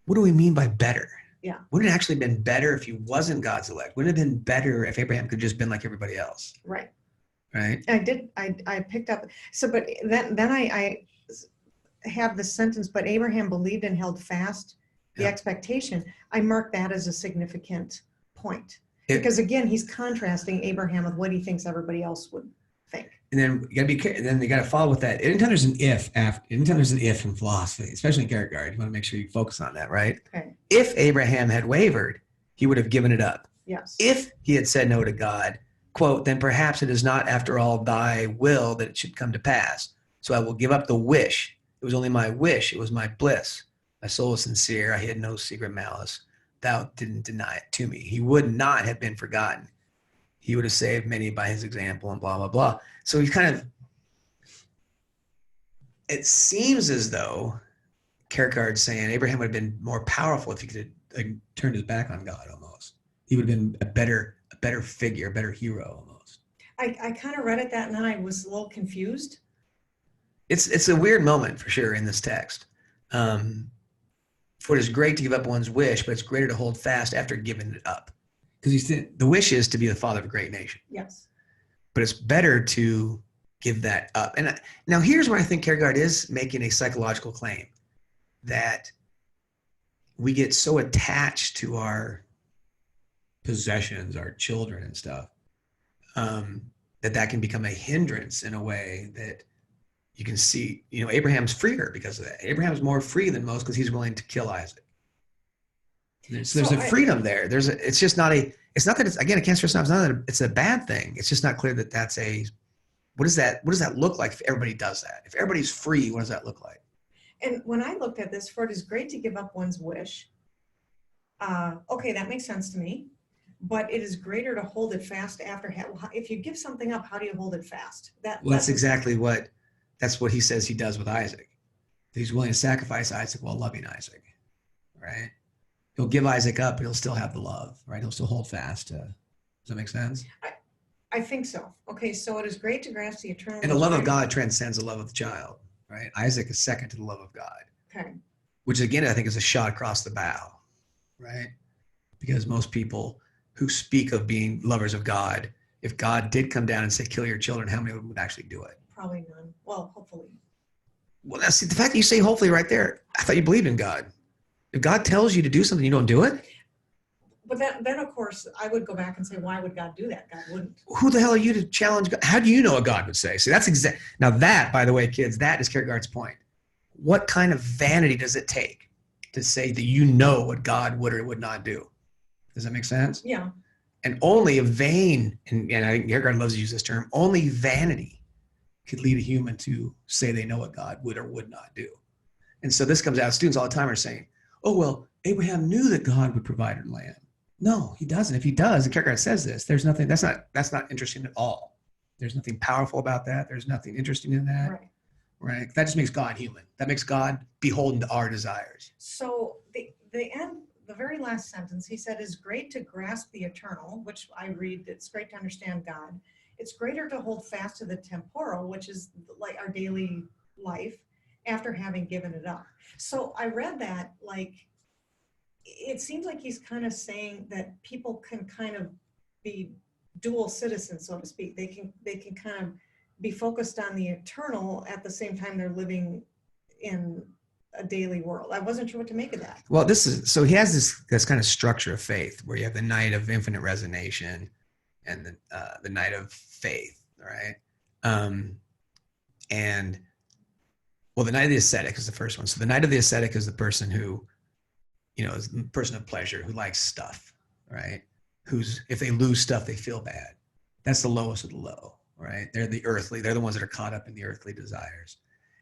what do we mean by better? Yeah. Wouldn't it actually been better if he wasn't God's elect? Wouldn't it have been better if Abraham could just been like everybody else? Right. Right. I picked up. So, but then I have the sentence, but Abraham believed and held fast the expectation. I marked that as a significant point. Because again, he's contrasting Abraham with what he thinks everybody else would think. And then you got to be careful. Then you got to follow with that. Anytime there's an if in philosophy, especially in Kierkegaard, you want to make sure you focus on that, right? Okay. If Abraham had wavered, he would have given it up. Yes. If he had said no to God, quote, then perhaps it is not after all thy will that it should come to pass. So I will give up the wish. It was only my wish. It was my bliss. My soul is sincere. I had no secret malice. Thou didn't deny it to me. He would not have been forgotten. He would have saved many by his example and blah, blah, blah. So he it seems as though Kierkegaard's saying Abraham would have been more powerful if he could have turned his back on God almost. He would have been a better figure, a better hero almost. I kind of read it that and then I was a little confused. It's a weird moment for sure in this text. For it is great to give up one's wish, but it's greater to hold fast after giving it up. Because the wish is to be the father of a great nation. Yes. But it's better to give that up. And now here's where I think Kierkegaard is making a psychological claim, that we get so attached to our possessions, our children and stuff, that can become a hindrance in a way that you can see, Abraham's freer because of that. Abraham's more free than most because he's willing to kill Isaac. So there's a freedom there. It's not that it's, again, I can't stress enough, it's not that it's a bad thing. It's just not clear that that's what does that look like if everybody does that? If everybody's free, what does that look like? And when I looked at this, for it is great to give up one's wish. Okay, that makes sense to me. But it is greater to hold it fast after. If you give something up, how do you hold it fast? That's exactly what he says he does with Isaac. He's willing to sacrifice Isaac while loving Isaac, right? He'll give Isaac up, but he'll still have the love, right? He'll still hold fast. Does that make sense? I think so. Okay, so it is great to grasp the eternal. And the love of God transcends the love of the child, right? Isaac is second to the love of God. Okay. Which again, I think is a shot across the bow, right? Because most people who speak of being lovers of God, if God did come down and say, kill your children, how many would actually do it? Probably none. Well, hopefully. Well, now see, the fact that you say hopefully right there, I thought you believed in God. If God tells you to do something, you don't do it? But then, of course, I would go back and say, why would God do that? God wouldn't. Who the hell are you to challenge God? How do you know what God would say? See, that's exact. Now that, by the way, kids, that is Kierkegaard's point. What kind of vanity does it take to say that you know what God would or would not do? Does that make sense? Yeah. And only a vain, and I think Kierkegaard loves to use this term, only vanity could lead a human to say they know what God would or would not do. And so this comes out, students all the time are saying, oh, well, Abraham knew that God would provide her land. No, he doesn't. If he does, and Kierkegaard says this, there's nothing, that's not interesting at all. There's nothing powerful about that. There's nothing interesting in that. Right. right? That just makes God human. That makes God beholden to our desires. So the end, the very last sentence, he said, is great to grasp the eternal, which I read, it's great to understand God. It's greater to hold fast to the temporal, which is like our daily life, after having given it up. So I read that, like, it seems like he's kind of saying that people can kind of be dual citizens, so to speak. They can kind of be focused on the eternal at the same time they're living in a daily world. I wasn't sure what to make of that. Well, so he has this kind of structure of faith where you have the night of infinite resignation and the night of faith, right? And well, the night of the ascetic is the first one. So the night of the ascetic is the person who, is the person of pleasure, who likes stuff, right? Who's, if they lose stuff, they feel bad. That's the lowest of the low, right? They're the ones that are caught up in the earthly desires.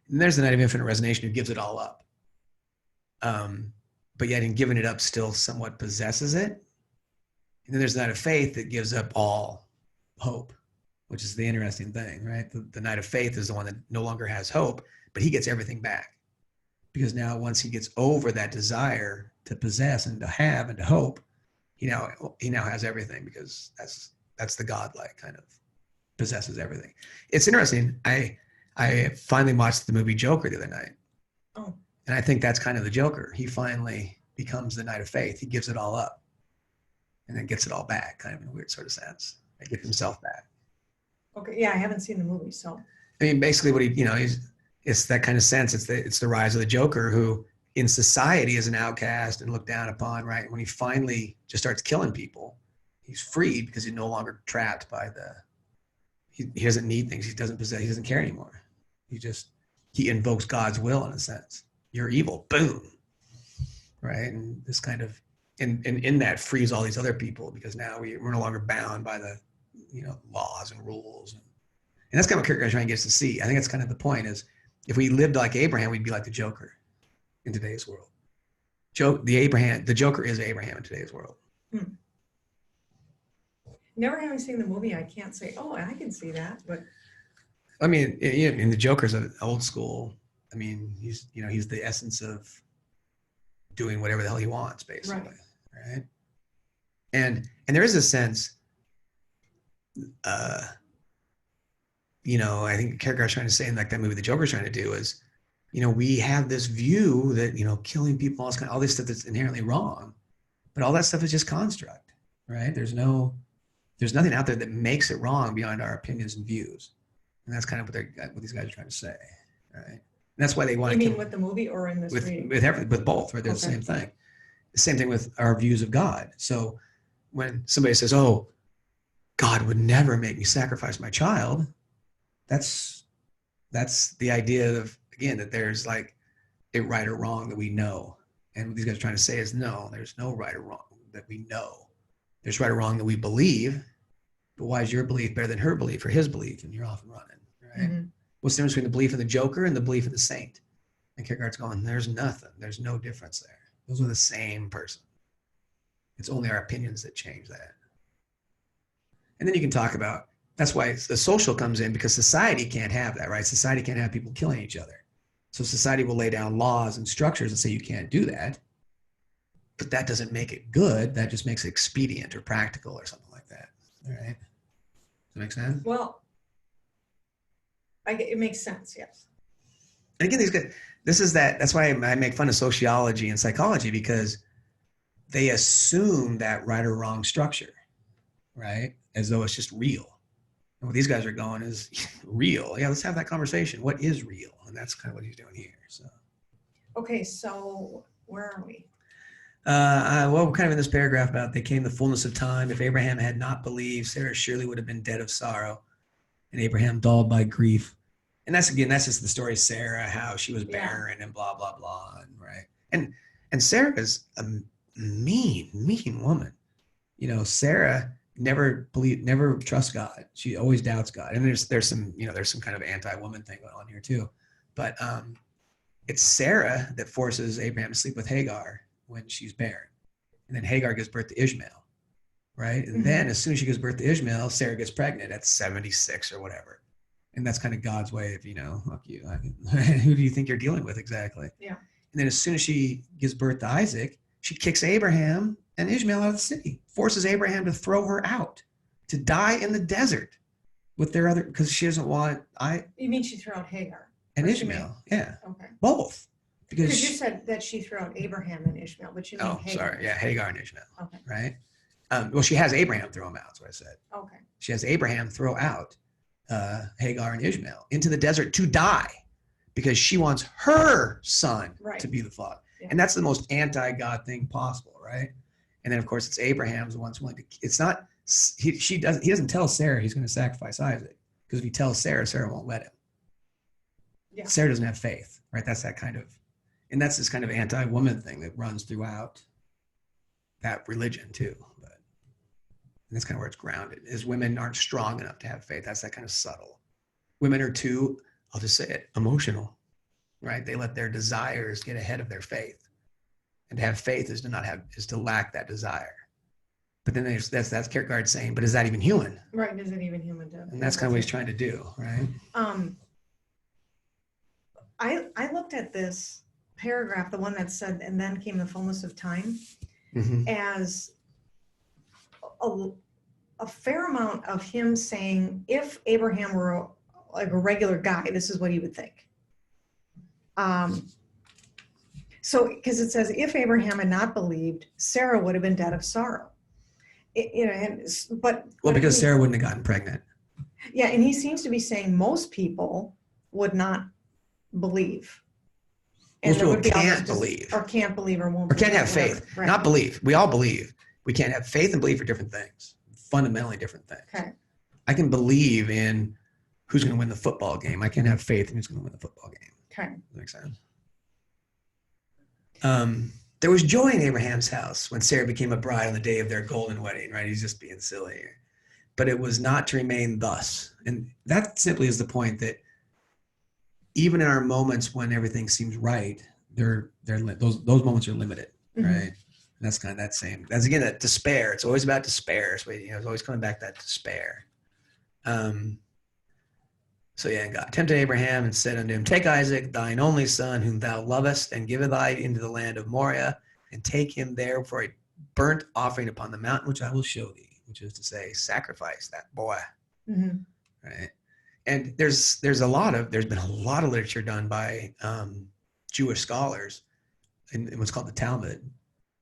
And there's the night of infinite resignation who gives it all up. But yet in giving it up still somewhat possesses it. And then there's the night of faith that gives up all hope, which is the interesting thing, right? The night of faith is the one that no longer has hope, but he gets everything back. Because now once he gets over that desire to possess and to have and to hope, he now has everything, because that's the godlike kind of possesses everything. It's interesting. I finally watched the movie Joker the other night. Oh. And I think that's kind of the Joker. He finally becomes the knight of faith. He gives it all up and then gets it all back, kind of in a weird sort of sense. He gets himself back. Okay, yeah, I haven't seen the movie, so. I mean, basically what it's that kind of sense. It's the rise of the Joker, who in society is an outcast and looked down upon, right? When he finally just starts killing people, he's freed because he's no longer trapped by he doesn't need things. He doesn't care anymore. He invokes God's will in a sense. You're evil, boom. Right? And this kind of, and in that frees all these other people, because now we're no longer bound by the, laws and rules. And that's kind of what Kierkegaard trying to get us to see. I think that's kind of the point, is if we lived like Abraham, we'd be like the Joker in today's world. The Joker is Abraham in today's world. Never having seen the movie, I can't say, oh, I can see that, but. I mean, the Joker's an old school. I mean, he's the essence of doing whatever the hell he wants, basically, right? And there is a sense, I think Kierkegaard's trying to say in like that movie, the Joker's trying to do is, we have this view that, killing people, all this stuff that's inherently wrong, but all that stuff is just construct, right? There's nothing out there that makes it wrong beyond our opinions and views. And that's kind of what these guys are trying to say, right? And that's why they want to. You mean with the movie or in this reading? With both, right? They're the same thing. The same thing with our views of God. So when somebody says, "Oh, God would never make me sacrifice my child," that's the idea of, again, that there's like a right or wrong that we know. And what these guys are trying to say is, no, there's no right or wrong that we know. There's right or wrong that we believe. But why is your belief better than her belief or his belief? And you're off and running, right? Mm-hmm. What's the difference between the belief of the Joker and the belief of the saint? And Kierkegaard's going, there's nothing. There's no difference there. Those are the same person. It's only our opinions that change that. And then you can talk about, that's why the social comes in, because society can't have that, right? Society can't have people killing each other. So society will lay down laws and structures and say you can't do that. But that doesn't make it good. That just makes it expedient or practical or something like that. All right. Does that make sense? Well, it makes sense, yes. And again, that's why I make fun of sociology and psychology, because they assume that right or wrong structure, right? As though it's just real. And what these guys are going is real. Yeah, let's have that conversation. What is real? And that's kind of what he's doing here. So. Okay, so where are we? Well, we're kind of in this paragraph about they came the fullness of time. If Abraham had not believed, Sarah surely would have been dead of sorrow, and Abraham dulled by grief. And that's just the story of Sarah, how she was barren and blah, blah, blah. And, right. And Sarah is a mean woman. Sarah never trusts God. She always doubts God. And there's some kind of anti-woman thing going on here too. But it's Sarah that forces Abraham to sleep with Hagar when she's barren. And then Hagar gives birth to Ishmael, right? And then as soon as she gives birth to Ishmael, Sarah gets pregnant at 76 or whatever. And that's kind of God's way of, fuck you. Who do you think you're dealing with exactly? Yeah. And then as soon as she gives birth to Isaac, she kicks Abraham and Ishmael out of the city, forces Abraham to throw her out, to die in the desert with their other, because she doesn't want You mean she threw out Hagar? and Or she Ishmael. Yeah, Okay. both. Because Because you said that she threw out Abraham and Ishmael, but you mean oh, Hagar. sorry, yeah, Hagar and Ishmael, Okay. right? Well, she has Abraham throw him out. That's what I said. Okay. She has Abraham throw out Hagar and Ishmael into the desert to die because she wants her son Right. to be the father. Yeah. And that's the most anti-God thing possible, right? And then of course it's Abraham's the one's willing to. It's not he doesn't tell Sarah he's going to sacrifice Isaac, because if he tells Sarah, Sarah won't let him. Yeah. Sarah doesn't have faith, right? That's that kind of, and that's this kind of anti-woman thing that runs throughout that religion too. But and that's kind of where it's grounded, is women aren't strong enough to have faith. That's that kind of subtle. Women are too, I'll just say it, emotional, right? They let their desires get ahead of their faith. And to have faith is to lack that desire. But then that's Kierkegaard saying, but is that even human? Right. Is it even human to? And that's kind of what he's trying to do, right? I looked at this paragraph, the one that said, and then came the fullness of time, Mm-hmm. as a fair amount of him saying, if Abraham were like a regular guy, this is what he would think. So, because it says, if Abraham had not believed, Sarah would have been dead of sorrow. Because Sarah wouldn't have gotten pregnant. Yeah, and he seems to be saying most people would not believe. Most people can't believe. Or can't believe or won't Or can't have whatever. faith. Right. Not believe. We all believe. We can't have faith and belief are different things. Fundamentally different things. Okay. I can believe in who's going to win the football game. I can't have faith in who's going to win the football game. Okay. Does that make sense? There was joy in Abraham's house when Sarah became a bride on the day of their golden wedding, right? He's just being silly here. But it was not to remain thus. And that simply is the point that even in our moments when everything seems right, those moments are limited, Mhm. right? And that's kind of that same. That's again that despair. It's always about despair. So it's always coming back to that despair. So yeah, God tempted Abraham and said unto him, take Isaac, thine only son, whom thou lovest, and give thy into the land of Moriah, and take him there for a burnt offering upon the mountain which I will show thee, which is to say, sacrifice that boy, Mm-hmm. right? And there's been a lot of literature done by Jewish scholars in what's called the Talmud,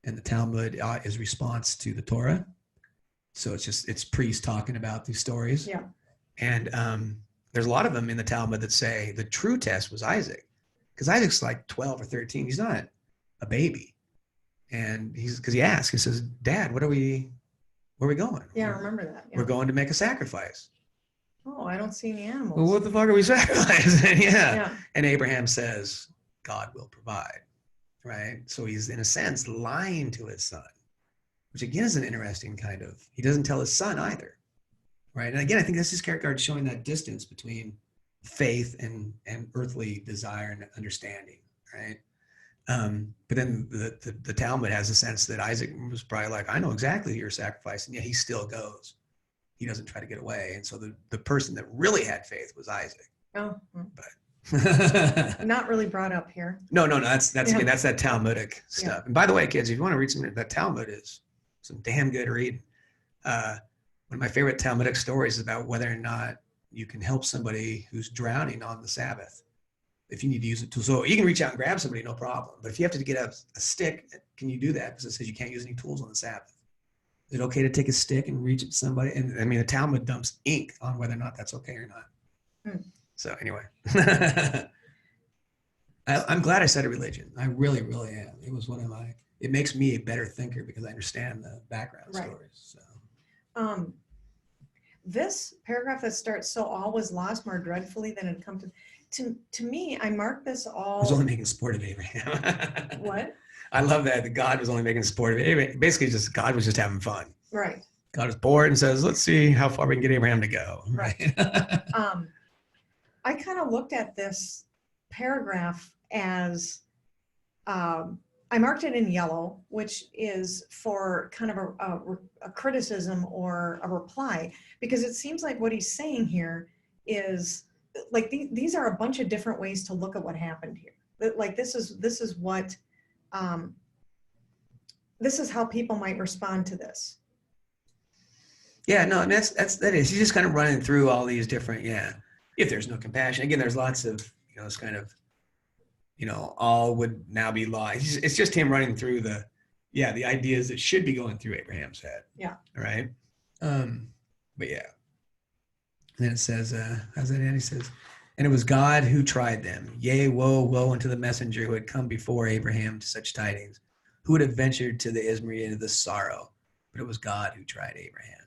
and the Talmud is response to the Torah. So it's priests talking about these stories. Yeah. And there's a lot of them in the Talmud that say the true test was Isaac, because Isaac's like 12 or 13. He's not a baby, and he says, Dad, where are we going? Yeah, I remember that. Yeah. We're going to make a sacrifice. Oh, I don't see any animals. Well, what the fuck are we sacrificing? Yeah. And Abraham says, God will provide, right? So he's in a sense lying to his son, which again is an interesting kind of, he doesn't tell his son either, right? And again, I think this is Kierkegaard showing that distance between faith and earthly desire and understanding, right? But then the Talmud has a sense that Isaac was probably like, I know exactly your sacrifice, and yet he still goes. He doesn't try to get away. And so the person that really had faith was Isaac. Oh, But not really brought up here. no, that's Yeah. again, that's that Talmudic stuff. Yeah. And by the way, kids, if you want to read something, that Talmud is some damn good read. One of my favorite Talmudic stories is about whether or not you can help somebody who's drowning on the Sabbath. If you need to use a tool, so you can reach out and grab somebody, no problem. But if you have to get a stick, can you do that? Because it says you can't use any tools on the Sabbath. Is it okay to take a stick and reach at somebody? And I mean, the Talmud dumps ink on whether or not that's okay or not. So anyway, I'm glad I studied religion. I really, really am. It was it makes me a better thinker because I understand the background Right. stories. So. This paragraph that starts, so all was lost more dreadfully than had come to me, I marked this all. I was only making sport of Abraham. What? I love that God was only making sport of Abraham. Basically, God was just having fun. Right. God is bored and says, let's see how far we can get Abraham to go. Right. I kind of looked at this paragraph as, I marked it in yellow, which is for kind of a criticism or a reply, because it seems like what he's saying here is like these are a bunch of different ways to look at what happened here. Like this is what, this is how people might respond to this. Yeah, no, and that is. He's just kind of running through all these different, yeah. If there's no compassion, again, there's lots of, it's kind of, all would now be law. It's just him running through the ideas that should be going through Abraham's head. Yeah. Right. But yeah. And then it says, how's that end? He says, and it was God who tried them. Yea, woe unto the messenger who had come before Abraham to such tidings, who would have ventured to the Ismael into this sorrow. But it was God who tried Abraham.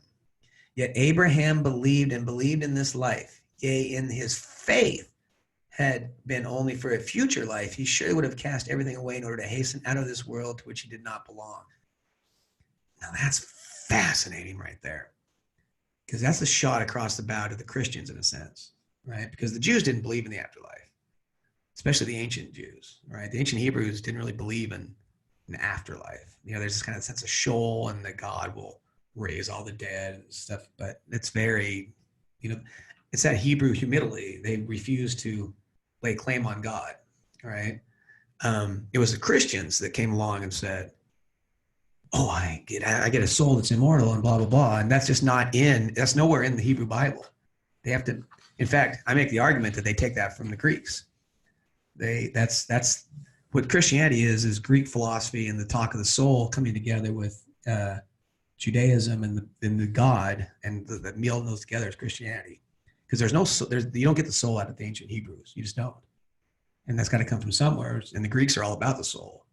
Yet Abraham believed in this life. Yea, in his faith had been only for a future life, he surely would have cast everything away in order to hasten out of this world to which he did not belong. Now that's fascinating right there. Because that's a shot across the bow to the Christians in a sense, right? Because the Jews didn't believe in the afterlife, especially the ancient Jews, right? The ancient Hebrews didn't really believe in an afterlife. There's this kind of sense of Sheol and that God will raise all the dead and stuff, but it's very, it's that Hebrew humility. They refuse to lay claim on God, right? It was the Christians that came along and said, oh, I get a soul that's immortal and blah, blah, blah. And that's just that's nowhere in the Hebrew Bible. They have to, in fact, I make the argument that they take that from the Greeks. That's what Christianity is Greek philosophy and the talk of the soul coming together with Judaism and the God, and the meal those together is Christianity. Because you don't get the soul out of the ancient Hebrews. You just don't. And that's got to come from somewhere. And the Greeks are all about the soul.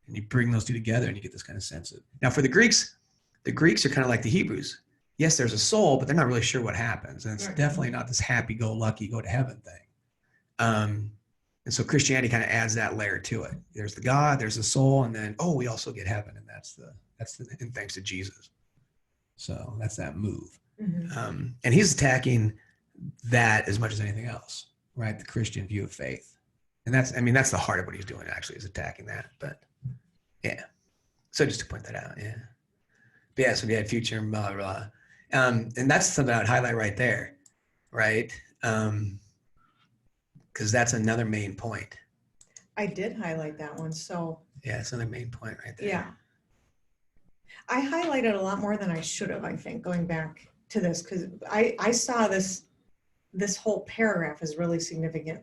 And you bring those two together and you get this kind of sense of. Now for the Greeks are kind of like the Hebrews. Yes, there's a soul, but they're not really sure what happens. And it's definitely not this happy-go-lucky, go to heaven thing. And so Christianity kind of adds that layer to it. There's the God, there's the soul, and then, we also get heaven. And and thanks to Jesus. So that's that move. Mm-hmm. And he's attacking that as much as anything else, right? The Christian view of faith. And that's the heart of what he's doing actually, is attacking that. But yeah. So just to point that out. Yeah. But yeah. So we had future and blah, blah, blah. And that's something I'd highlight right there. Right. Cause that's another main point. I did highlight that one. So yeah, it's another main point right there. Yeah. I highlighted a lot more than I should have, I think, going back to this, because I saw this whole paragraph is really significant.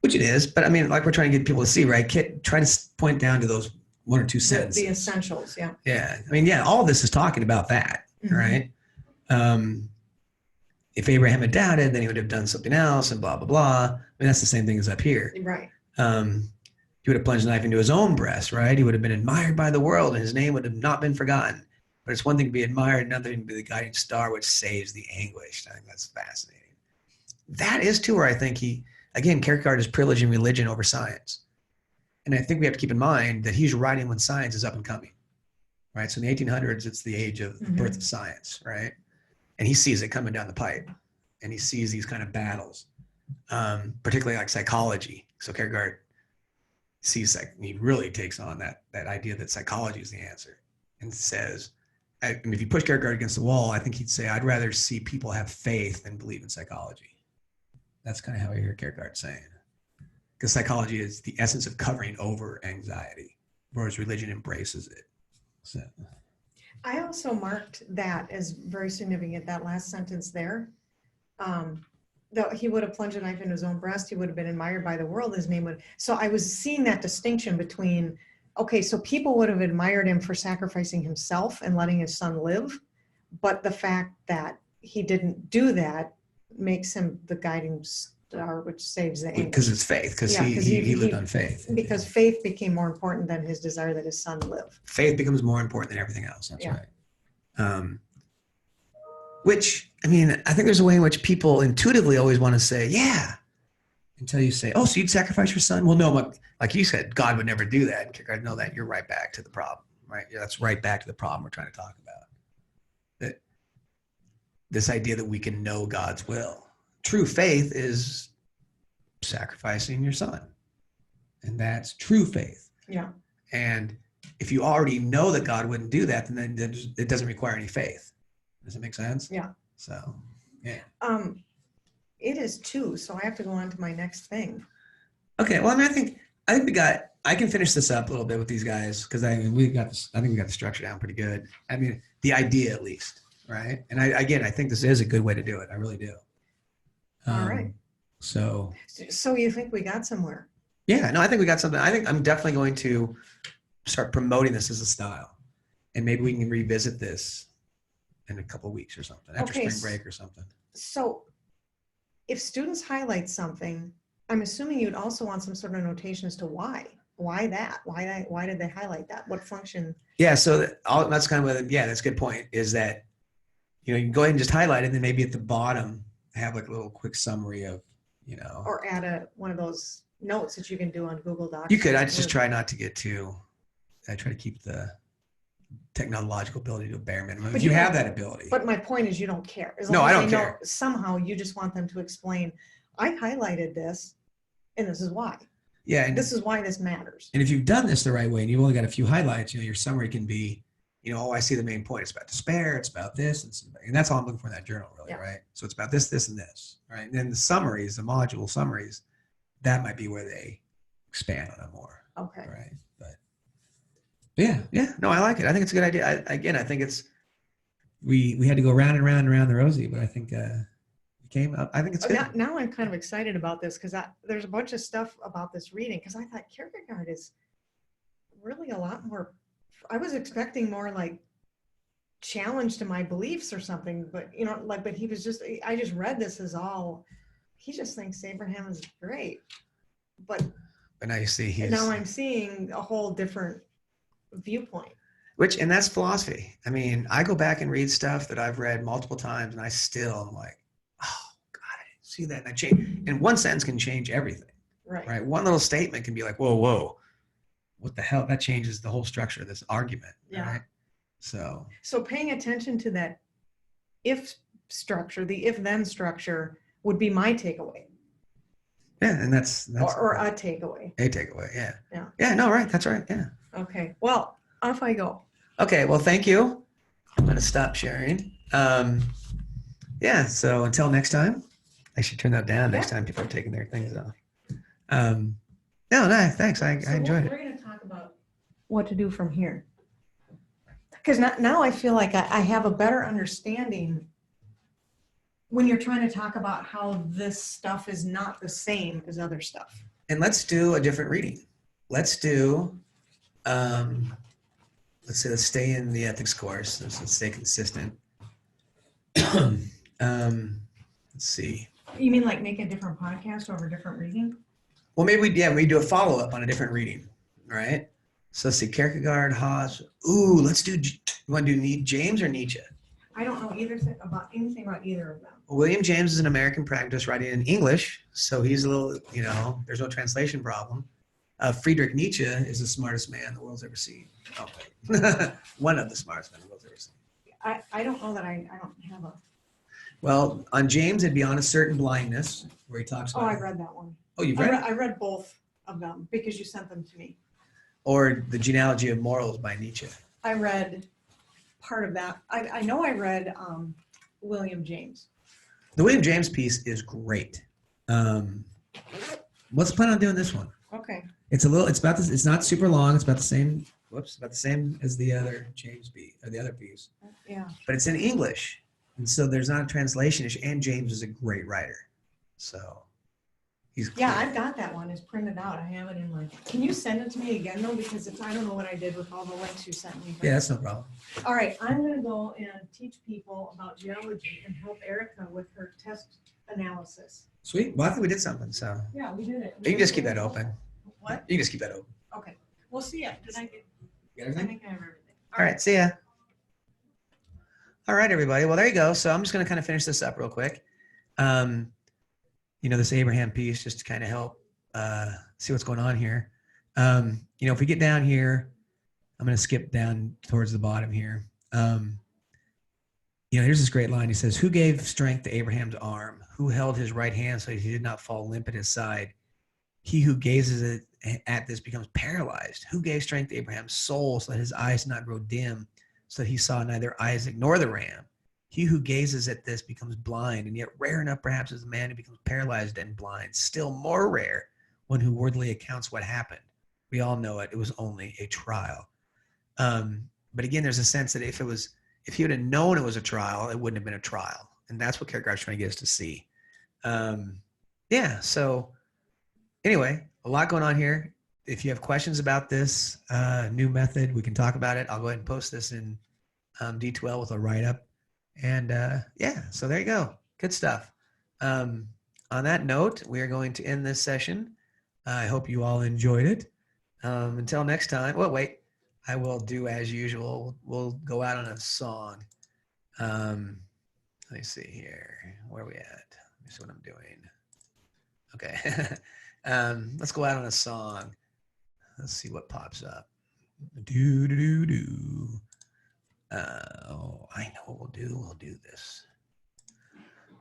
Which it is, but like we're trying to get people to see, right? Try to point down to those one or two sentences. The essentials, yeah. Yeah. All of this is talking about that, mm-hmm. Right? If Abraham had doubted, then he would have done something else and blah, blah, blah. That's the same thing as up here. Right. He would have plunged a knife into his own breast, right? He would have been admired by the world and his name would have not been forgotten. But it's one thing to be admired, another thing to be the guiding star which saves the anguished. I think that's fascinating. That is too where I think Kierkegaard is privileging religion over science. And I think we have to keep in mind that he's writing when science is up and coming, right? So in the 1800s, it's the age of the mm-hmm. birth of science, right? And he sees it coming down the pipe and he sees these kind of battles, particularly like psychology. So Kierkegaard he really takes on that idea that psychology is the answer and says, if you push Kierkegaard against the wall, I think he'd say, I'd rather see people have faith than believe in psychology. That's kind of how I hear Kierkegaard saying. Because psychology is the essence of covering over anxiety, whereas religion embraces it. So. I also marked that as very significant, that last sentence there. Though he would have plunged a knife into his own breast, he would have been admired by the world, his name would. So I was seeing that distinction between, so people would have admired him for sacrificing himself and letting his son live. But the fact that he didn't do that makes him the guiding star, which saves the anguish. Because it's faith, because he lived on faith. Because faith became more important than his desire that his son live. Faith becomes more important than everything else. That's right. Which, I think there's a way in which people intuitively always want to say, yeah, until you say, so you'd sacrifice your son? Well, no, like you said, God would never do that. And Kierkegaard, know that you're right back to the problem, right? Yeah, that's right back to the problem we're trying to talk about. That this idea that we can know God's will. True faith is sacrificing your son. And that's true faith. Yeah. And if you already know that God wouldn't do that, then it doesn't require any faith. Does it make sense? Yeah. So, yeah. It is too, so I have to go on to my next thing. Okay. Well, I mean, I think I can finish this up a little bit with these guys because I think we got the structure down pretty good. I mean, the idea at least, right? And I think this is a good way to do it. I really do. All right. So So you think we got somewhere? yeah, no, I think we got something. I think I'm definitely going to start promoting this as a style, and maybe we can revisit this in a couple of weeks or something after Okay, spring break or something. So if students highlight something, I'm assuming you'd also want some sort of notation as to why. Why that? Why did they highlight that? What function? Yeah, so that's kind of that's a good point. Is that you can go ahead and just highlight it, and then maybe at the bottom have like a little quick summary of Or add one of those notes that you can do on Google Docs. You could. I just try not to get too. I try to keep the technological ability to a bare minimum. If you have that ability. But my point is, you don't care. As long No, as I don't they know care. somehow, you just want them to explain. I highlighted this, and this is why. Yeah, and This is why this matters. if you've done this the right way, and you've only got a few highlights, your summary can be, I see the main point. It's about despair. It's about this, and that's all I'm looking for in that journal, really, Yeah. right? So it's about this, this, and this, right? And then the summaries, the module summaries, that might be where they expand on it more. Okay. Right. But yeah. No, I like it. I think it's a good idea. I think it's we had to go round and round and round the rosy, but I think it came up. I think it's good. Now I'm kind of excited about this because there's a bunch of stuff about this reading because I thought Kierkegaard is really a lot more. I was expecting more like challenge to my beliefs or something, but but he was just. I just read this as all. He just thinks Abraham is great, but now you see now I'm seeing a whole different viewpoint. And that's philosophy. I mean, I go back and read stuff that I've read multiple times, and I still am like, oh God, I didn't see that. And I change. And one sentence can change everything. Right. One little statement can be like, whoa, what the hell? That changes the whole structure of this argument. Yeah. Right. So paying attention to that if structure, the if-then structure would be my takeaway. Yeah, and that's or a takeaway. A takeaway, yeah. Yeah. Yeah, no, right. That's right. Yeah. Okay. Well, off I go. Okay. Well, thank you. I'm going to stop sharing. Yeah. So until next time, I should turn that down next time people are taking their things off. No, thanks. I enjoyed it. We're going to talk about what to do from here. Because now I feel like I have a better understanding when you're trying to talk about how this stuff is not the same as other stuff. And let's do a different reading. Let's do, let's stay in the ethics course. Let's stay consistent. Let's see. You mean like make a different podcast over a different reading? Well, maybe we do a follow-up on a different reading, right? So let's see, Kierkegaard, Haas. Ooh, let's do, you want to do James or Nietzsche? I don't know anything about either of them. William James is an American pragmatist writing in English, so he's a little, there's no translation problem. Friedrich Nietzsche is the smartest man the world's ever seen. Oh, one of the smartest men the world's ever seen. I don't know that I don't have a. Well, on James, it'd be On a Certain Blindness, where he talks about. Oh, I read that one. Oh, you've read it? I read both of them because you sent them to me. Or The Genealogy of Morals by Nietzsche. I read part of that. I know I read William James. The William James piece is great. Let's plan on doing this one. Okay. It's about this. It's not super long. It's about the same. About the same as the other James piece, or the other piece. Yeah. But it's in English, and so there's not a translation issue. And James is a great writer, so he's. Yeah, I've got that one. It's printed out. I have it in my. Can you send it to me again though? Because I don't know what I did with all the links you sent me. Yeah, that's no problem. All right, I'm going to go and teach people about geology and help Erica with her test analysis. Sweet. Well, I think we did something. So Yeah, we did it. you can just keep that open. What? You can just keep that open. Okay. We'll see ya. Did I get? You got I everything? think I have everything. All right. See ya. All right, everybody. Well, there you go. So I'm just going to kind of finish this up real quick. This Abraham piece, just to kind of help see what's going on here. If we get down here, I'm going to skip down towards the bottom here. Here's this great line. He says, "Who gave strength to Abraham's arm? Who held his right hand so he did not fall limp at his side? He who gazes at this becomes paralyzed. Who gave strength to Abraham's soul so that his eyes did not grow dim, so that he saw neither Isaac nor the ram? He who gazes at this becomes blind, and yet rare enough perhaps is the man who becomes paralyzed and blind. Still more rare, one who wordily accounts what happened. We all know it. It was only a trial. But again, there's a sense that if he would have known it was a trial, it wouldn't have been a trial. And that's what Kierkegaard's trying to get us to see. Yeah. So anyway, a lot going on here. If you have questions about this new method, we can talk about it. I'll go ahead and post this in D2L with a write-up. And yeah, so there you go. Good stuff. On that note, we are going to end this session. I hope you all enjoyed it. Until next time. Well, wait. I will do as usual. We'll go out on a song. Let me see here. Where are we at? Let me see what I'm doing. Okay. Let's go out on a song. Let's see what pops up. Do do do do. Oh, I know what we'll do. We'll do this.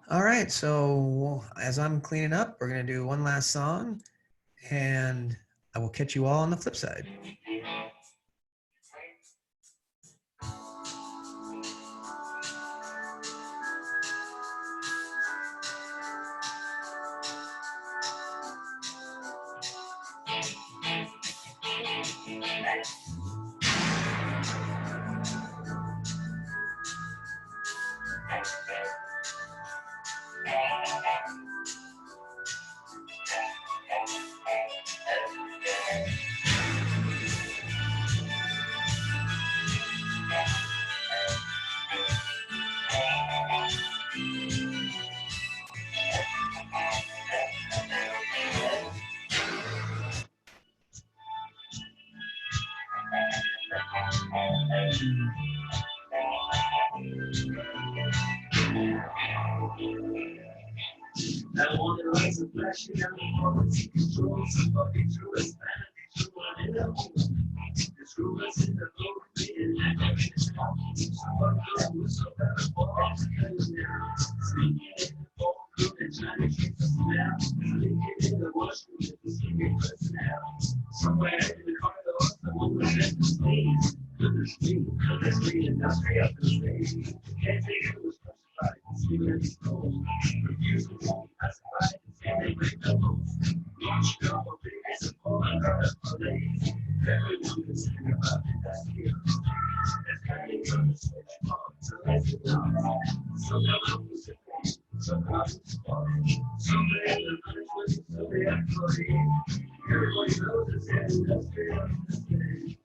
All right. So as I'm cleaning up, we're gonna do one last song, and I will catch you all on the flip side. I want to rise and flash it down the poverty control. Somebody threw us back, they threw one in the hole. They threw us in the boat, and I got in the top. Somebody was up at the ball, and now sneaking in the ball, and trying to keep us down. Sneaking in the washroom, and the singing us now. Somewhere in the corridor, someone was at the stage. Goodness me, industry up the stage. Can't take it was crucified, sleeping in his clothes. Refused to walk past the light, and they break the rules. Launched up a big ass of all I heard of police. Everyone can sing about it, that's here. That's kind of trying to switch on to let's it down. Somehow I was a thing, somehow I was fun. Someday in the country, someday I'm free. Everybody knows it's an industry up the stage.